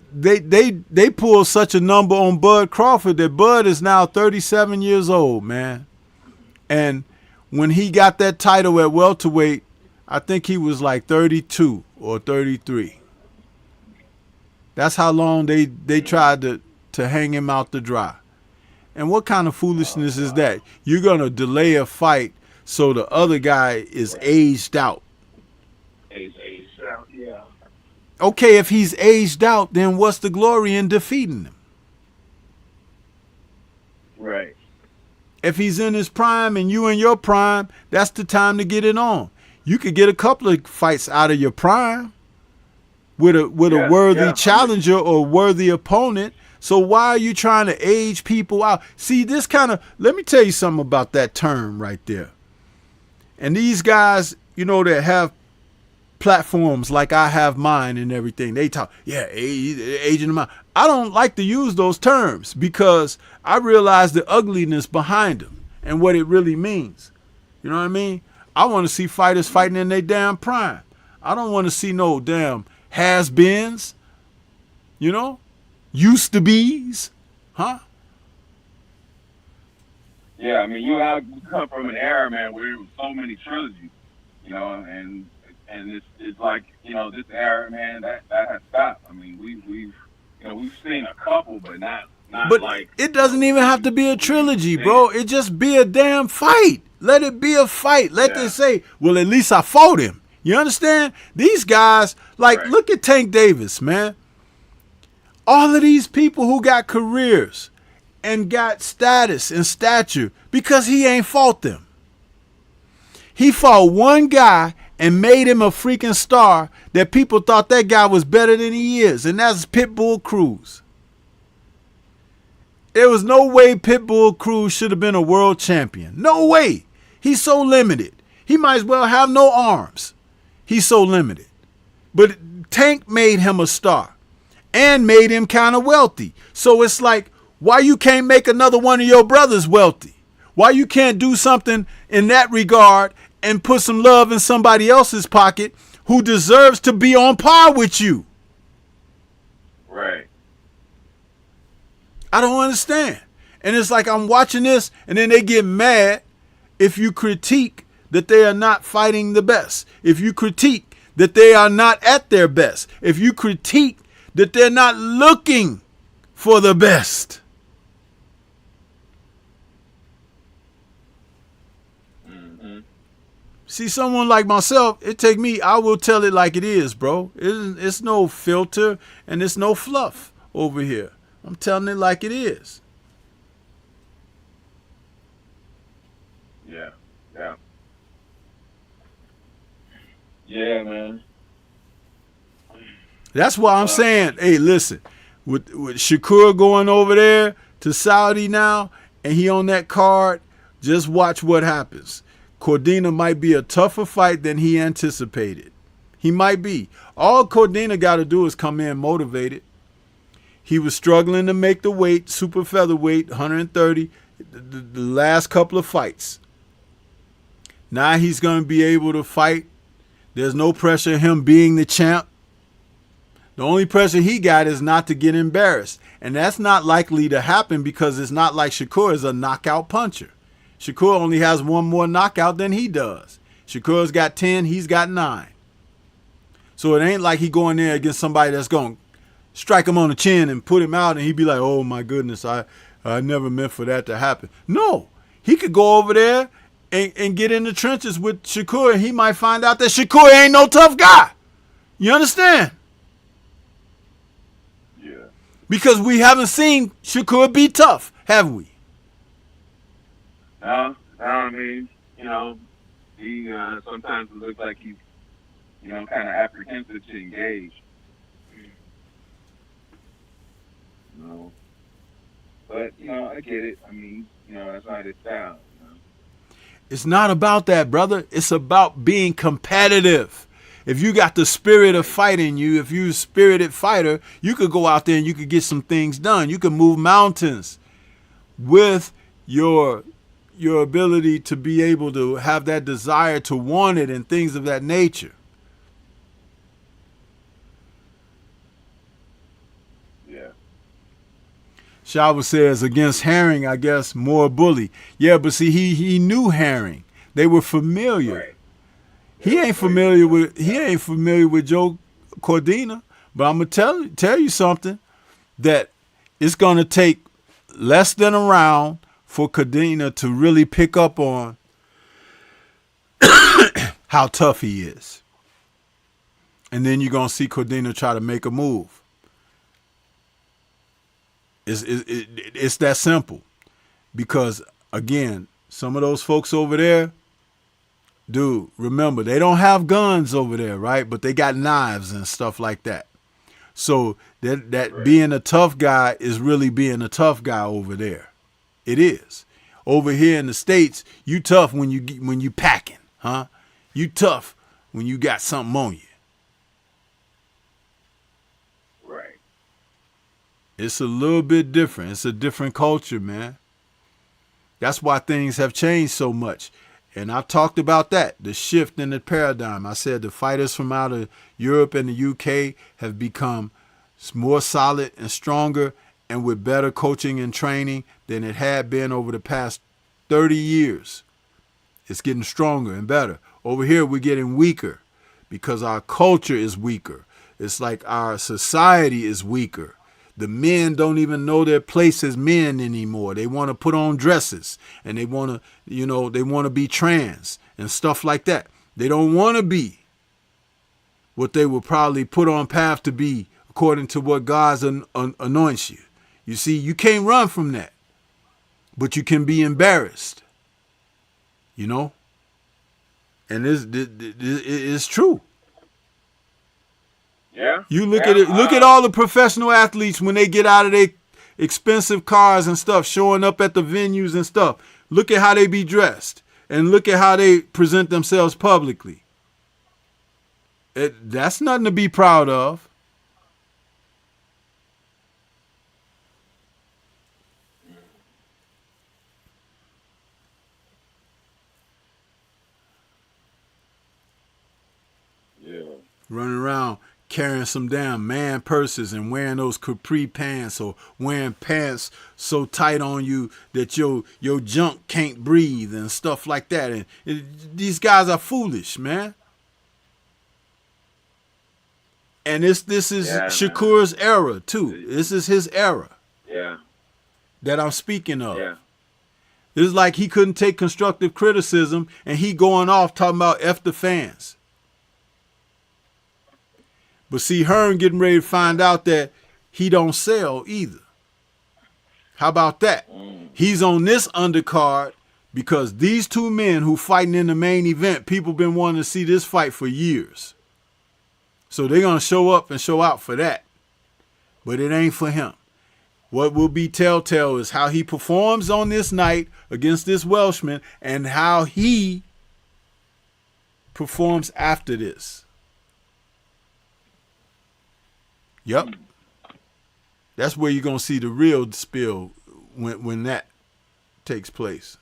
[SPEAKER 2] pull such a number on Bud Crawford that Bud is now 37 years old, man. And when he got that title at welterweight, I think he was like 32 or 33. That's how long they tried to hang him out to dry. And what kind of foolishness is that? You're going to delay a fight so the other guy is aged out.
[SPEAKER 4] Aged out, yeah.
[SPEAKER 2] Okay, if he's aged out, then what's the glory in defeating him?
[SPEAKER 4] Right.
[SPEAKER 2] If he's in his prime and you in your prime, that's the time to get it on. You could get a couple of fights out of your prime with a worthy challenger or worthy opponent. So why are you trying to age people out? See, let me tell you something about that term right there. And these guys, you know, that have platforms like I have mine and everything, they talk, aging them out. I don't like to use those terms because I realize the ugliness behind them and what it really means. You know what I mean? I want to see fighters fighting in their damn prime. I don't want to see no damn has-beens, you know, used to be's, huh?
[SPEAKER 4] Yeah, I mean, you come from an era, man, where there was so many trilogies, you know, and it's like, you know, this era, man, that has stopped. I mean, we've seen a couple, but not like.
[SPEAKER 2] It doesn't even have to be a trilogy, bro. It just be a damn fight. Let it be a fight. Let them say, well, at least I fought him. You understand? These guys, look at Tank Davis, man. All of these people who got careers and got status and stature because he ain't fought them. He fought one guy and made him a freaking star that people thought that guy was better than he is, and that's Pitbull Cruz. There was no way Pitbull Cruz should have been a world champion. No way. He's so limited. He might as well have no arms. He's so limited. But Tank made him a star. and made him kind of wealthy. So it's like, why you can't make another one of your brothers wealthy? Why you can't do something in that regard and put some love in somebody else's pocket who deserves to be on par with you?
[SPEAKER 4] Right.
[SPEAKER 2] I don't understand. And it's like I'm watching this and then they get mad if you critique that they are not fighting the best. If you critique that they are not at their best. If you critique that they're not looking for the best.
[SPEAKER 4] Mm-hmm.
[SPEAKER 2] See, someone like myself, it take me, I will tell it like it is, bro. It's no filter and it's no fluff over here. I'm telling it like it is.
[SPEAKER 4] Yeah. Yeah. Yeah, man.
[SPEAKER 2] That's why I'm saying, hey, listen, with Shakur going over there to Saudi now, and he on that card, just watch what happens. Cordina might be a tougher fight than he anticipated. He might be. All Cordina got to do is come in motivated. He was struggling to make the weight, super featherweight, 130, the last couple of fights. Now he's going to be able to fight. There's no pressure of him being the champ. The only pressure he got is not to get embarrassed. And that's not likely to happen because it's not like Shakur is a knockout puncher. Shakur only has one more knockout than he does. Shakur's got 10, he's got 9. So it ain't like he going there against somebody that's going to strike him on the chin and put him out and he'd be like, oh my goodness, I never meant for that to happen. No, he could go over there and get in the trenches with Shakur and he might find out that Shakur ain't no tough guy. You understand?
[SPEAKER 4] Yeah.
[SPEAKER 2] Because we haven't seen Shakur be tough, have we?
[SPEAKER 4] No, I mean, he sometimes it looks like he's, kind of apprehensive to engage. But, I get it. I mean, that's not his style.
[SPEAKER 2] It's not about that, brother. It's about being competitive. If you got the spirit of fight in you, if you're a spirited fighter, you could go out there and you could get some things done. You can move mountains with your ability to be able to have that desire to want it and things of that nature.
[SPEAKER 4] Yeah.
[SPEAKER 2] Shava says against Herring, I guess more bully. Yeah, but see, he knew Herring. They were familiar.
[SPEAKER 4] Right.
[SPEAKER 2] He ain't familiar with Joe Cordina. But I'm gonna tell you something, that it's gonna take less than a round for Cordina to really pick up on how tough he is. And then you're gonna see Cordina try to make a move. It's that simple. Because again, some of those folks over there, dude, remember, they don't have guns over there, right? But they got knives and stuff like that. So that right. Being a tough guy is really being a tough guy over there. It is. Over here in the States, you tough when you packing, huh? You tough when you got something on you.
[SPEAKER 4] Right.
[SPEAKER 2] It's a little bit different. It's a different culture, man. That's why things have changed so much. And I've talked about that, the shift in the paradigm. I said the fighters from out of Europe and the UK have become more solid and stronger and with better coaching and training than it had been over the past 30 years. It's getting stronger and better. Over here, we're getting weaker because our culture is weaker. It's like our society is weaker. The men don't even know their place as men anymore. They want to put on dresses and they want to, they want to be trans and stuff like that. They don't want to be what they were probably put on path to be according to what God anoints you. You see, you can't run from that, but you can be embarrassed, and it's true.
[SPEAKER 4] Yeah.
[SPEAKER 2] You look at it. Look at all the professional athletes when they get out of their expensive cars and stuff, showing up at the venues and stuff. Look at how they be dressed, and look at how they present themselves publicly. That's nothing to be proud of. around carrying some damn man purses and wearing those capri pants, or wearing pants so tight on you that your junk can't breathe and stuff like that. And these guys are foolish, man. And this is Shakur's era too. This is his era.
[SPEAKER 4] Yeah.
[SPEAKER 2] That I'm speaking of.
[SPEAKER 4] Yeah.
[SPEAKER 2] It's like he couldn't take constructive criticism, and he going off talking about F the fans. But see, Hearn getting ready to find out that he don't sell either. How about that? He's on this undercard because these two men who fighting in the main event, people been wanting to see this fight for years. So they're going to show up and show out for that. But it ain't for him. What will be telltale is how he performs on this night against this Welshman and how he performs after this. Yep. That's where you're going to see the real spill when that takes place.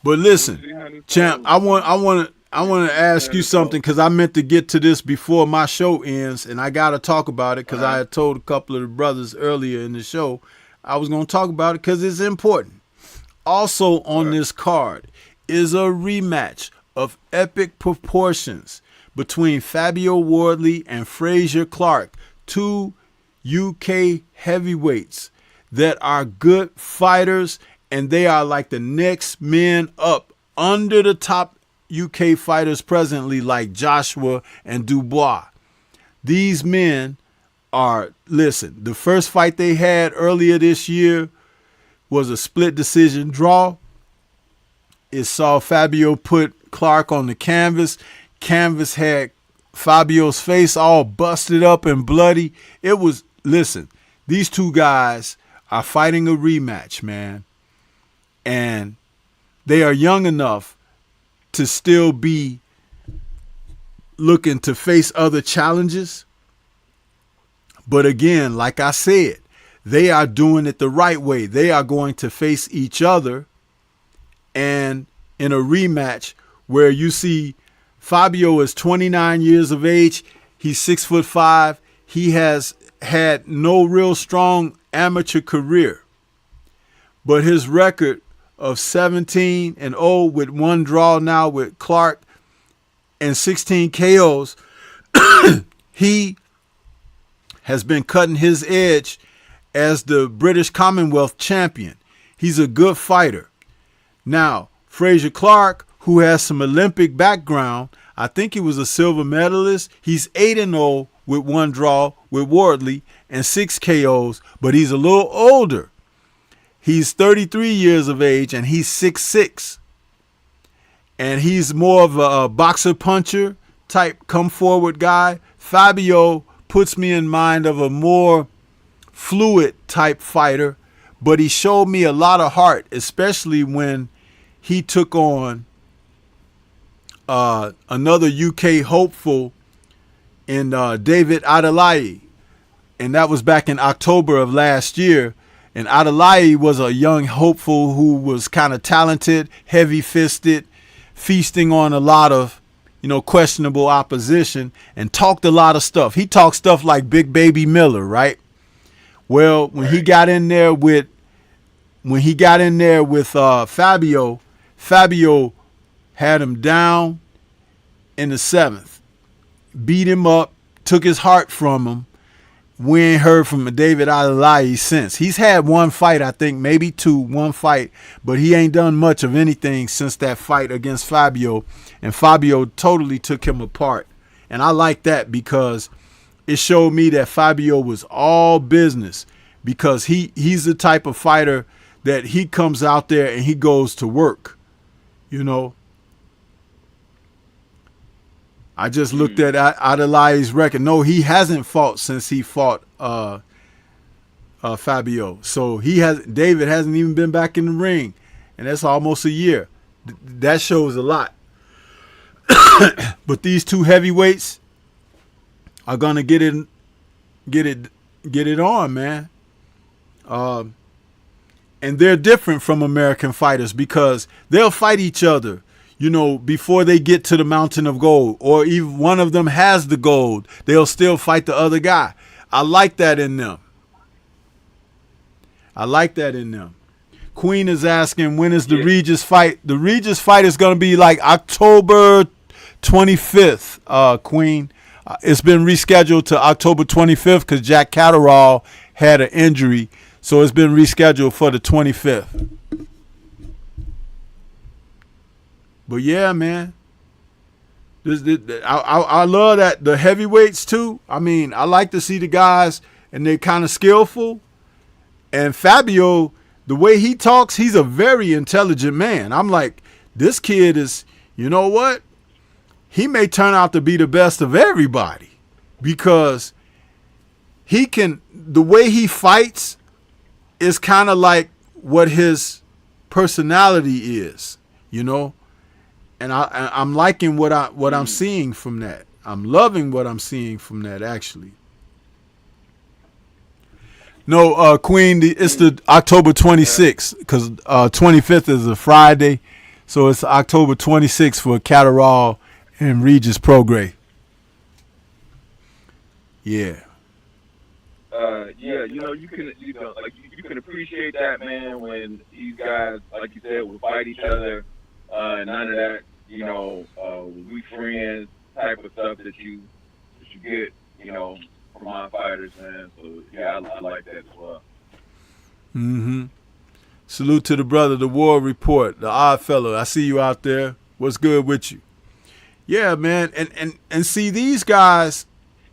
[SPEAKER 2] But listen, champ, I want to ask you something, because I meant to get to this before my show ends, and I got to talk about it because I had told a couple of the brothers earlier in the show I was going to talk about it because it's important. Also on this card is a rematch of epic proportions between Fabio Wardley and Frazier Clark, two UK heavyweights that are good fighters, and they are like the next men up under the top UK fighters presently, like Joshua and Dubois. These men are, listen, the first fight they had earlier this year was a split decision draw. It saw Fabio put Clark on the canvas. Canvas had Fabio's face all busted up and bloody. It was, listen, these two guys are fighting a rematch, man. And they are young enough to still be looking to face other challenges. But again, like I said, they are doing it the right way. They are going to face each other, and in a rematch where you see Fabio is 29 years of age. He's 6'5". He has had no real strong amateur career, but his record of 17-0 with one draw now with Clark and 16 KOs, he has been cutting his edge as the British Commonwealth champion. He's a good fighter. Now, Frazier Clark, who has some Olympic background, I think he was a silver medalist. He's 8-0 with one draw with Wardley and 6 KOs, but he's a little older. He's 33 years of age, and he's 6'6". And he's more of a boxer puncher type come forward guy. Fabio puts me in mind of a more fluid type fighter, but he showed me a lot of heart, especially when he took on another UK hopeful in David Adelaide. And that was back in October of last year. And Adelaide was a young hopeful who was kind of talented, heavy-fisted, feasting on a lot of, questionable opposition, and talked a lot of stuff. He talked stuff like Big Baby Miller, right? Well, when he got in there with Fabio, Fabio had him down in the 7th, beat him up, took his heart from him. We ain't heard from David Adelaide since. He's had one fight, I think, maybe one fight, but he ain't done much of anything since that fight against Fabio, and Fabio totally took him apart. And I like that because it showed me that Fabio was all business, because he's the type of fighter that he comes out there and he goes to work, I just looked at Adelaide's record. No, he hasn't fought since he fought Fabio. So David hasn't even been back in the ring, and that's almost a year. That shows a lot. But these two heavyweights are gonna get it on, man. And they're different from American fighters because they'll fight each other, you know, before they get to the mountain of gold, or even one of them has the gold, they'll still fight the other guy. I like that in them. I like that in them. Queen is asking, when is the Regis fight? The Regis fight is going to be like October 25th, Queen. It's been rescheduled to October 25th because Jack Catterall had an injury. So it's been rescheduled for the 25th. But yeah, man. I love that. The heavyweights too. I mean, I like to see the guys and they're kind of skillful. And Fabio, the way he talks, he's a very intelligent man. I'm like, this kid is, you know what? He may turn out to be the best of everybody because he can, the way he fights is kind of like what his personality is, you know? And I'm liking what I'm seeing from that. I'm loving what I'm seeing from that, actually. No, Queen, it's the October 26th because 25th is a Friday. So it's October 26th for Catterall and Regis Prograis. Yeah.
[SPEAKER 4] Yeah, you know, you can appreciate that, man, when these guys, like you said, will fight each other. None of that, you know, we friends type of stuff that you get, you know, from my fighters, man. So yeah, I like that as well.
[SPEAKER 2] Mm-hmm. Salute to the brother, the War Report, the odd fellow. I see you out there. What's good with you? Yeah, man. And see, these guys,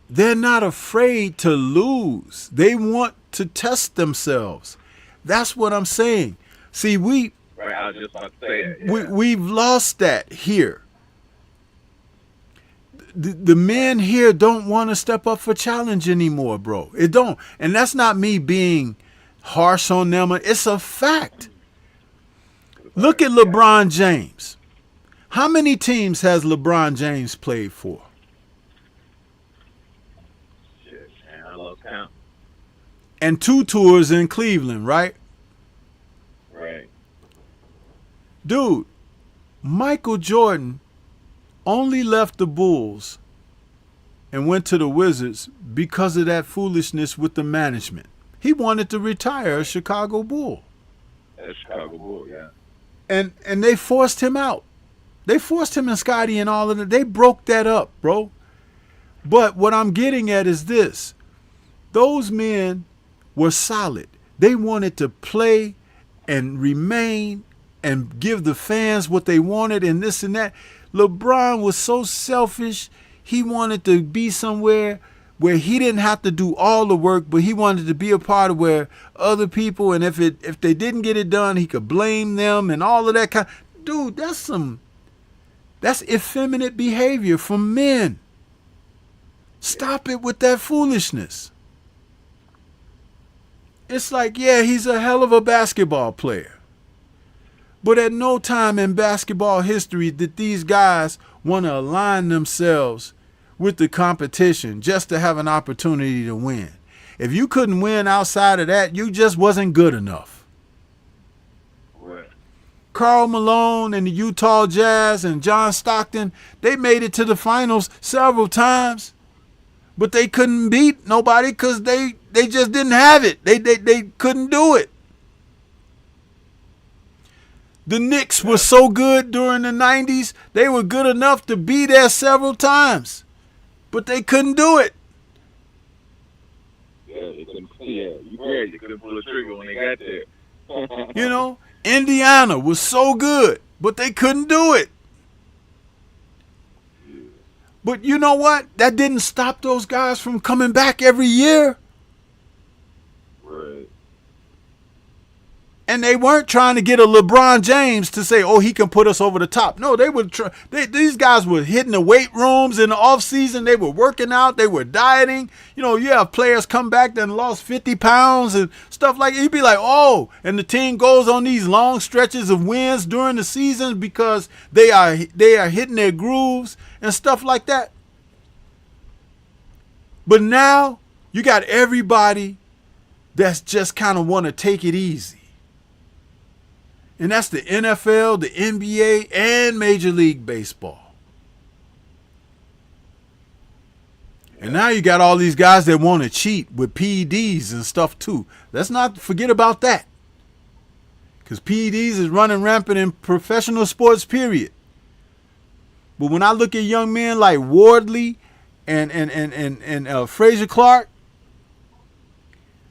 [SPEAKER 2] they're not afraid to lose. They want to test themselves. That's what I'm saying. See,
[SPEAKER 4] right, I was just about to say it. Yeah.
[SPEAKER 2] We've lost that here. The men here don't want to step up for challenge anymore, bro. It don't. And that's not me being harsh on them. It's a fact. Look at LeBron James. How many teams has LeBron James played for?
[SPEAKER 4] Shit, man, I lost count.
[SPEAKER 2] And 2 tours in Cleveland, right?
[SPEAKER 4] Right.
[SPEAKER 2] Dude, Michael Jordan only left the Bulls and went to the Wizards because of that foolishness with the management. He wanted to retire a Chicago Bull.
[SPEAKER 4] A Chicago Bull, yeah.
[SPEAKER 2] And they forced him out. They forced him and Scotty and all of that. They broke that up, bro. But what I'm getting at is this. Those men were solid. They wanted to play and remain and give the fans what they wanted and this and that. LeBron was so selfish. He wanted to be somewhere where he didn't have to do all the work, but he wanted to be a part of where other people, and if they didn't get it done, he could blame them and all of that kind. Dude, that's effeminate behavior from men. Stop it with that foolishness. It's like, yeah, he's a hell of a basketball player. But at no time in basketball history did these guys want to align themselves with the competition just to have an opportunity to win. If you couldn't win outside of that, you just wasn't good enough.
[SPEAKER 4] Right.
[SPEAKER 2] Karl Malone and the Utah Jazz and John Stockton, they made it to the finals several times, but they couldn't beat nobody because they just didn't have it. They couldn't do it. The Knicks were so good during the 90s, they were good enough to be there several times, but they couldn't do it.
[SPEAKER 4] Yeah, you couldn't pull the trigger when they got there.
[SPEAKER 2] You know, Indiana was so good, but they couldn't do it. But you know what? That didn't stop those guys from coming back every year.
[SPEAKER 4] Right.
[SPEAKER 2] And they weren't trying to get a LeBron James to say, oh, he can put us over the top. No, they would try. These guys were hitting the weight rooms in the off season. They were working out. They were dieting. You know, you have players come back that lost 50 pounds and stuff like that. You'd be like, oh, and the team goes on these long stretches of wins during the season because they are hitting their grooves and stuff like that. But now you got everybody that's just kind of want to take it easy. And that's the NFL, the NBA, and Major League Baseball. And now you got all these guys that want to cheat with PEDs and stuff too. Let's not forget about that. Because PEDs is running rampant in professional sports, period. But when I look at young men like Wardley and Frazier Clark,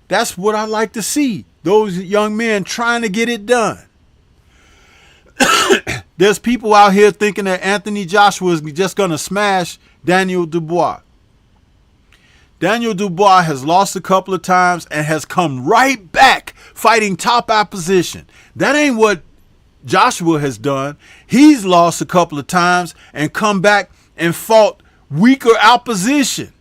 [SPEAKER 2] that's what I like to see. Those young men trying to get it done. There's people out here thinking that Anthony Joshua is just going to smash Daniel Dubois. Daniel Dubois has lost a couple of times and has come right back fighting top opposition. That ain't what Joshua has done. He's lost a couple of times and come back and fought weaker opposition.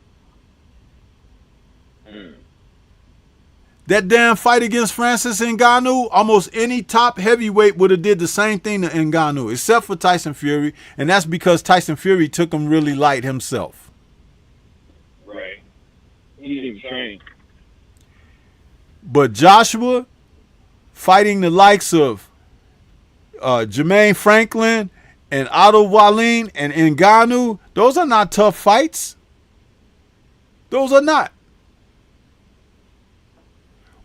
[SPEAKER 2] That damn fight against Francis Ngannou, almost any top heavyweight would have did the same thing to Ngannou, except for Tyson Fury, and that's because Tyson Fury took him really light himself.
[SPEAKER 5] Right. He didn't even train.
[SPEAKER 2] But Joshua fighting the likes of Jermaine Franklin and Otto Wallin and Ngannou, those are not tough fights. Those are not.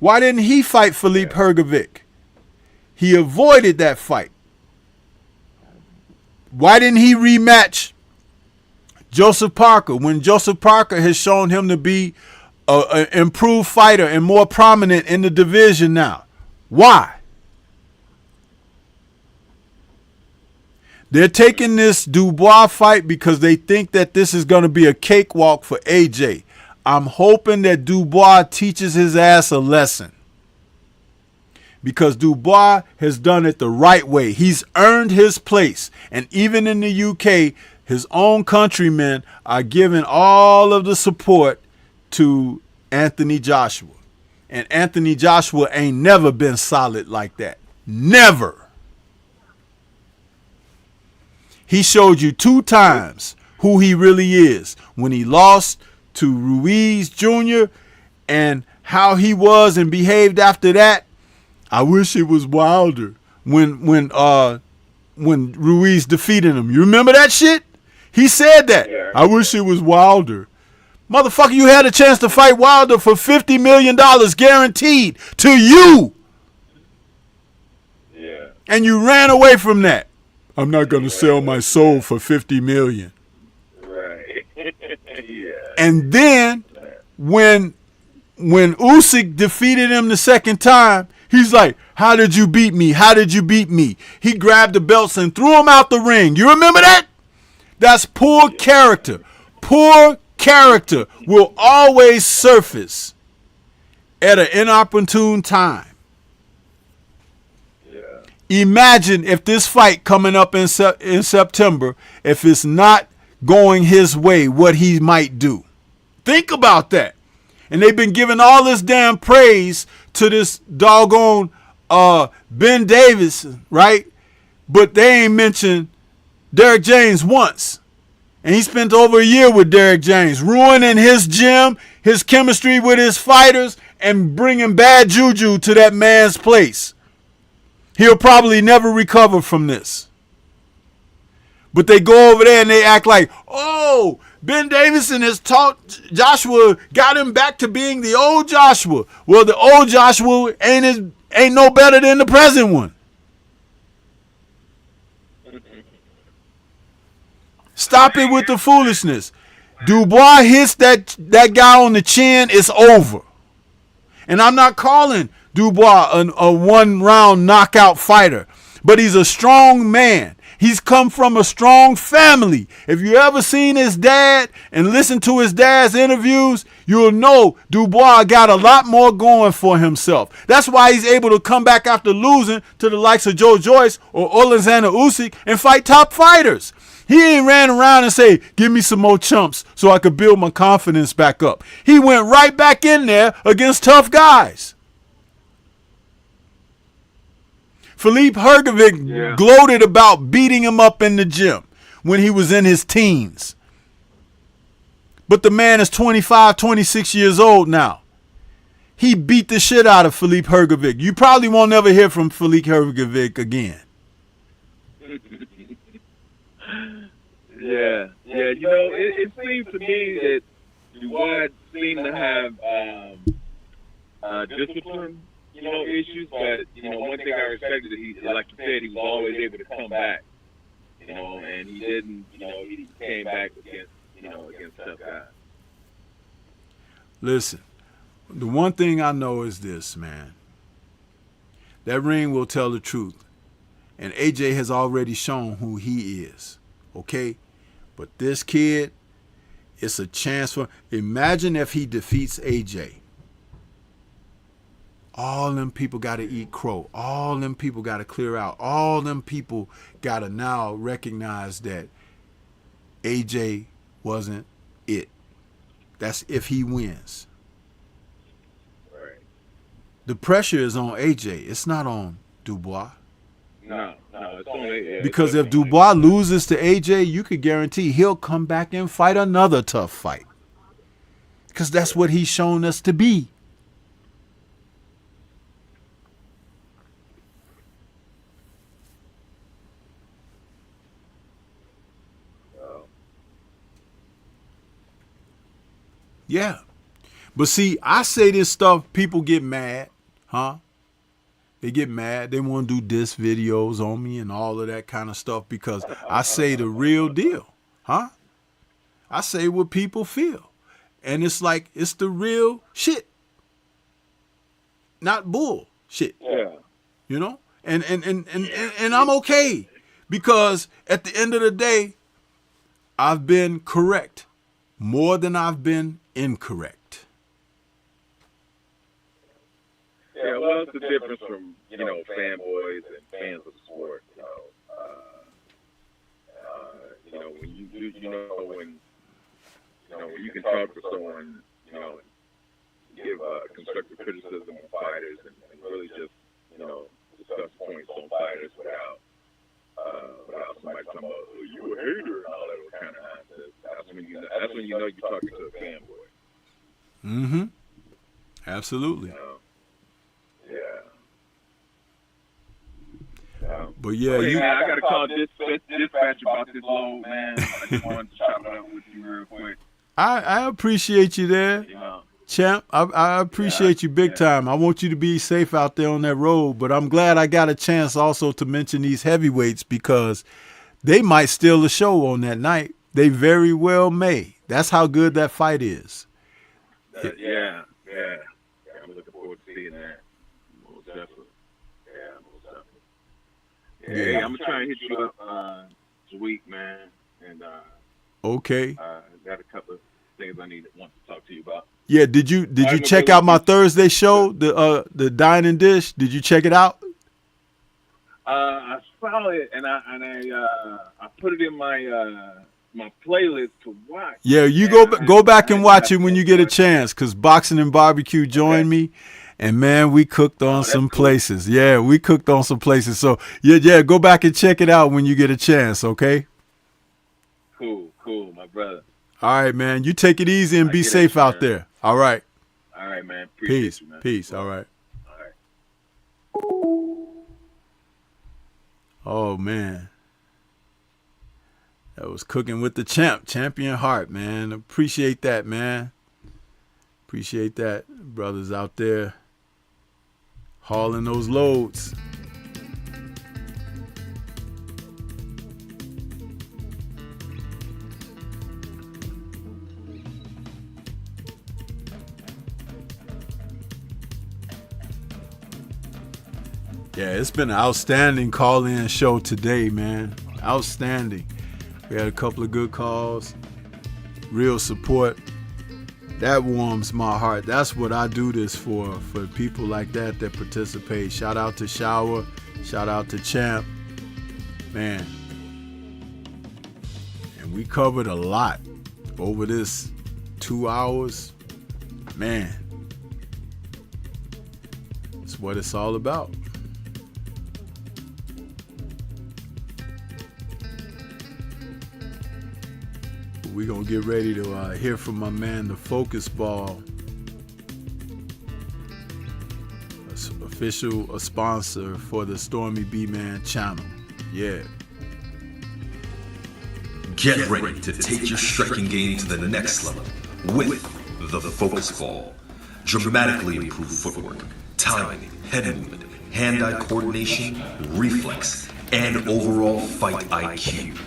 [SPEAKER 2] Why didn't he fight Filip Hrgovic? He avoided that fight. Why didn't he rematch Joseph Parker when Joseph Parker has shown him to be an improved fighter and more prominent in the division now? Why? They're taking this Dubois fight because they think that this is going to be a cakewalk for AJ. I'm hoping that Dubois teaches his ass a lesson. Because Dubois has done it the right way. He's earned his place. And even in the UK, his own countrymen are giving all of the support to Anthony Joshua. And Anthony Joshua ain't never been solid like that. Never. He showed you 2 times who he really is. When he lost to Ruiz Jr. and how he was and behaved after that. I wish it was Wilder when Ruiz defeated him. You remember that shit? He said that.
[SPEAKER 5] Yeah.
[SPEAKER 2] I wish it was Wilder. Motherfucker, you had a chance to fight Wilder for $50 million guaranteed to you.
[SPEAKER 5] Yeah.
[SPEAKER 2] And you ran away from that. I'm not going to sell my soul for $50 million.
[SPEAKER 5] Right. Yeah.
[SPEAKER 2] And then when Usyk defeated him the second time, he's like, how did you beat me? How did you beat me? He grabbed the belts and threw them out the ring. You remember that? That's poor character. Poor character will always surface at an inopportune time.
[SPEAKER 5] Yeah.
[SPEAKER 2] Imagine if this fight coming up in September, if it's not going his way, what he might do. Think about that. And they've been giving all this damn praise to this doggone Ben Davis, right? But they ain't mentioned Derrick James once. And he spent over a year with Derrick James, ruining his gym, his chemistry with his fighters, and bringing bad juju to that man's place. He'll probably never recover from this. But they go over there and they act like, oh, Ben Davison has taught Joshua, got him back to being the old Joshua. Well, the old Joshua ain't no better than the present one. Stop it with the foolishness. Dubois hits that guy on the chin, it's over. And I'm not calling Dubois a one-round knockout fighter, but he's a strong man. He's come from a strong family. If you ever seen his dad and listened to his dad's interviews, you'll know Dubois got a lot more going for himself. That's why he's able to come back after losing to the likes of Joe Joyce or Alexander Usyk and fight top fighters. He ain't ran around and say, give me some more chumps so I could build my confidence back up. He went right back in there against tough guys. Filip Hrgovic gloated about beating him up in the gym when he was in his teens. But the man is 25, 26 years old now. He beat the shit out of Filip Hrgovic. You probably won't ever hear from Filip Hrgovic again.
[SPEAKER 4] Yeah. You know, it seems to me that Dubois seemed to have discipline, you know, issues. But you know, one thing I respected that he, like you said, he was always able to come back. You know, and he didn't. You know, he came back against tough guys.
[SPEAKER 2] Listen, the one thing I know is this, man. That ring will tell the truth. And AJ has already shown who he is. Okay? But this kid, it's a chance for... Imagine if he defeats AJ. All them people got to eat crow. All them people got to clear out. All them people got to now recognize that AJ wasn't it. That's if he wins.
[SPEAKER 4] Right.
[SPEAKER 2] The pressure is on AJ. It's not on Dubois.
[SPEAKER 4] No, it's only... Yeah,
[SPEAKER 2] Because if Dubois loses to AJ, you could guarantee he'll come back and fight another tough fight. Because that's what he's shown us to be. Yeah. But see, I say this stuff, people get mad, huh? They get mad. They want to do diss videos on me and all of that kind of stuff because I say the real deal, huh? I say what people feel. And it's like, it's the real shit. Not bull shit.
[SPEAKER 4] Yeah.
[SPEAKER 2] You know? And I'm okay because at the end of the day, I've been correct more than I've been incorrect.
[SPEAKER 4] Yeah, well, it's the difference from, you know, fanboys and fans of the sport. When when you can talk to someone, you know, give constructive criticism on fighters and really just, you know, discuss points on fighters without somebody talking about, oh, you a hater and all that kind of nonsense. That's when you know you're talking to a fanboy.
[SPEAKER 2] Mm-hmm. Absolutely.
[SPEAKER 4] You know? Yeah.
[SPEAKER 2] But yeah,
[SPEAKER 4] hey, man, I got to call dispatch about this load, man. I just wanted to chop it up with you real quick.
[SPEAKER 2] I appreciate you there,
[SPEAKER 4] You know.
[SPEAKER 2] champ. I appreciate you big time. I want you to be safe out there on that road. But I'm glad I got a chance also to mention these heavyweights because they might steal the show on that night. They very well may. That's how good that fight is.
[SPEAKER 4] Yeah. I'm looking forward to seeing that. Most definitely. Yeah. Hey, I'm gonna try and hit you up this week, man. And
[SPEAKER 2] Okay.
[SPEAKER 4] got a couple of things I want to talk to you about.
[SPEAKER 2] Yeah. Did you check out my Thursday show, the Dine and Dish? Did you check it out?
[SPEAKER 4] I saw it and I put it in my my playlist to watch.
[SPEAKER 2] Yeah, you go back and watch it when you get a chance, because Boxing and Barbecue joined me, and man, we cooked on some places. Yeah, we cooked on some places. So yeah, go back and check it out when you get a chance, okay?
[SPEAKER 4] Cool, my brother.
[SPEAKER 2] All right, man. You take it easy and be safe out there. All right.
[SPEAKER 4] All right, man. Appreciate you, man.
[SPEAKER 2] Peace. All right. Oh man. That was cooking with the champion heart, man. Appreciate that, man. Appreciate that, brothers out there hauling those loads. Yeah, it's been an outstanding call-in show today, man. Outstanding. We had a couple of good calls, real support. That warms my heart. That's what I do this for people like that participate. Shout out to Shower. Shout out to Champ. Man. And we covered a lot over this 2 hours. Man. That's what it's all about. We're going to get ready to hear from my man, the Focus Ball. official sponsor for the Stormybman channel. Yeah.
[SPEAKER 6] Get ready to take your striking game to the next level with the Focus Ball. Dramatically improved footwork, timing, head movement, hand-eye coordination, reflex, and overall fight IQ.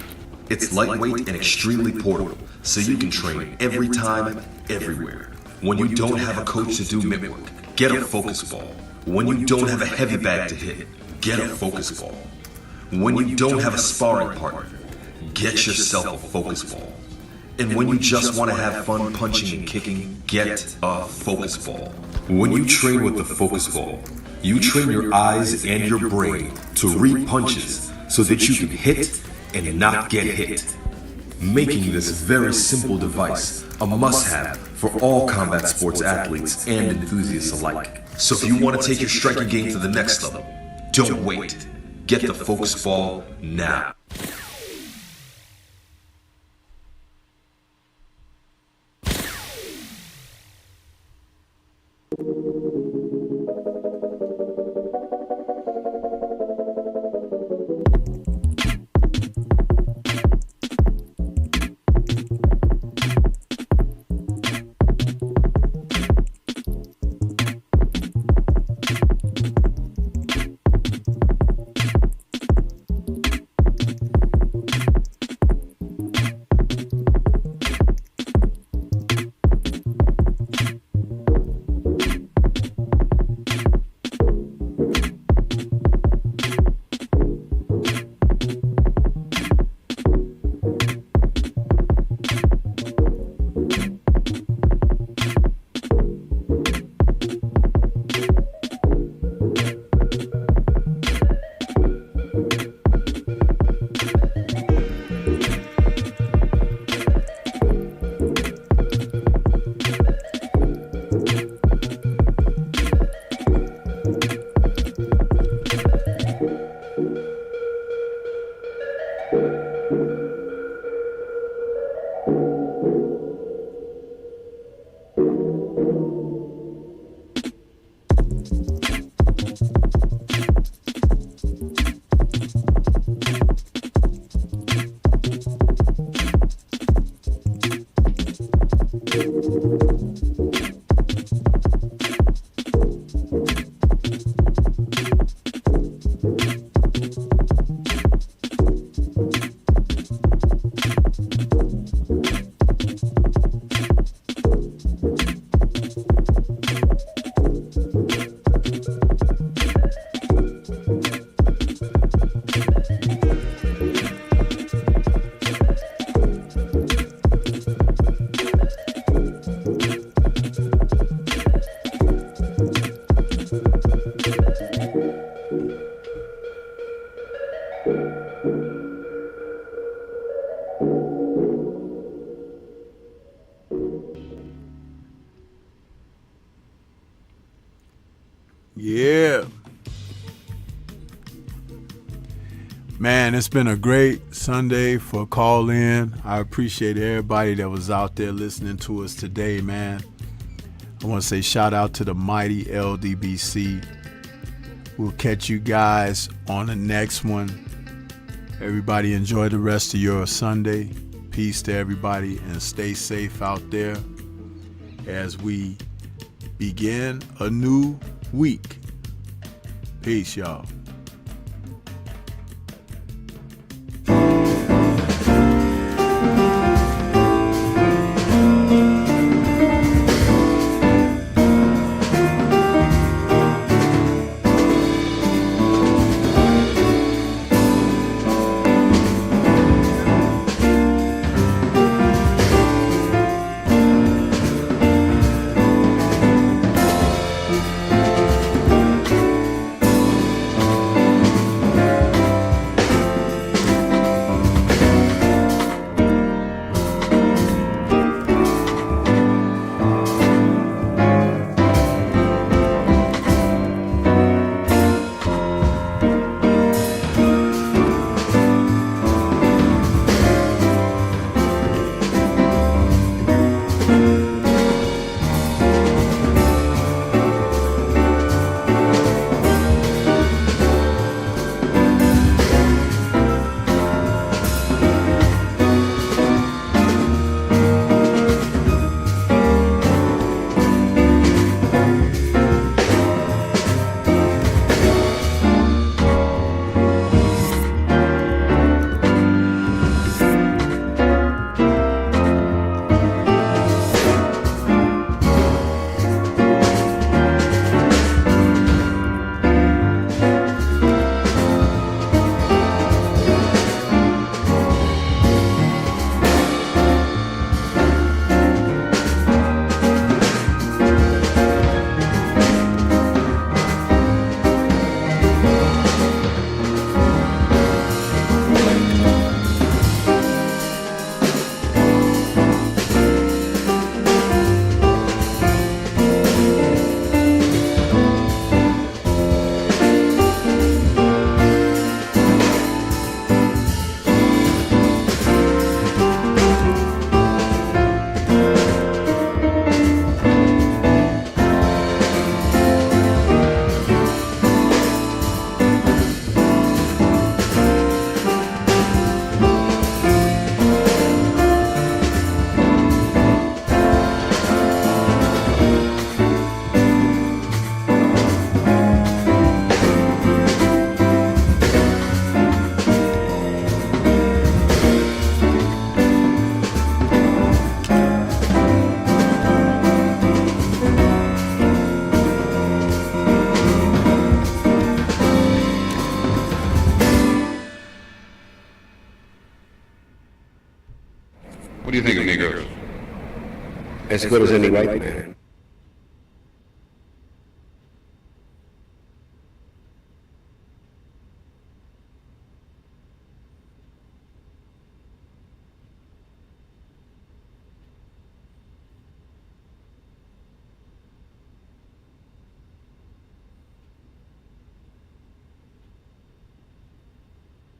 [SPEAKER 6] It's lightweight and extremely portable, so you can train every time, everywhere. When you don't have a coach to do mitt work, get a Focus Ball. When you don't have a heavy bag to hit, get a Focus Ball. When you don't have a sparring partner, get yourself a Focus Ball. And when you just want to have fun punching and kicking, get a Focus Ball. When you train with the Focus Ball, you train your eyes and your brain to read punches so that you can hit and not get hit, making this very simple device a must-have for all combat sports athletes and enthusiasts alike. So if you want to take your striking game to the next level, don't wait. Get the Focus Ball now.
[SPEAKER 2] Yeah. Man, it's been a great Sunday for call in. I appreciate everybody that was out there listening to us today, man. I want to say shout out to the mighty LDBC. We'll catch you guys on the next one. Everybody enjoy the rest of your Sunday. Peace to everybody and stay safe out there as we begin a new week. Peace, y'all.
[SPEAKER 7] What do you think of Negroes?
[SPEAKER 8] As good as any white man.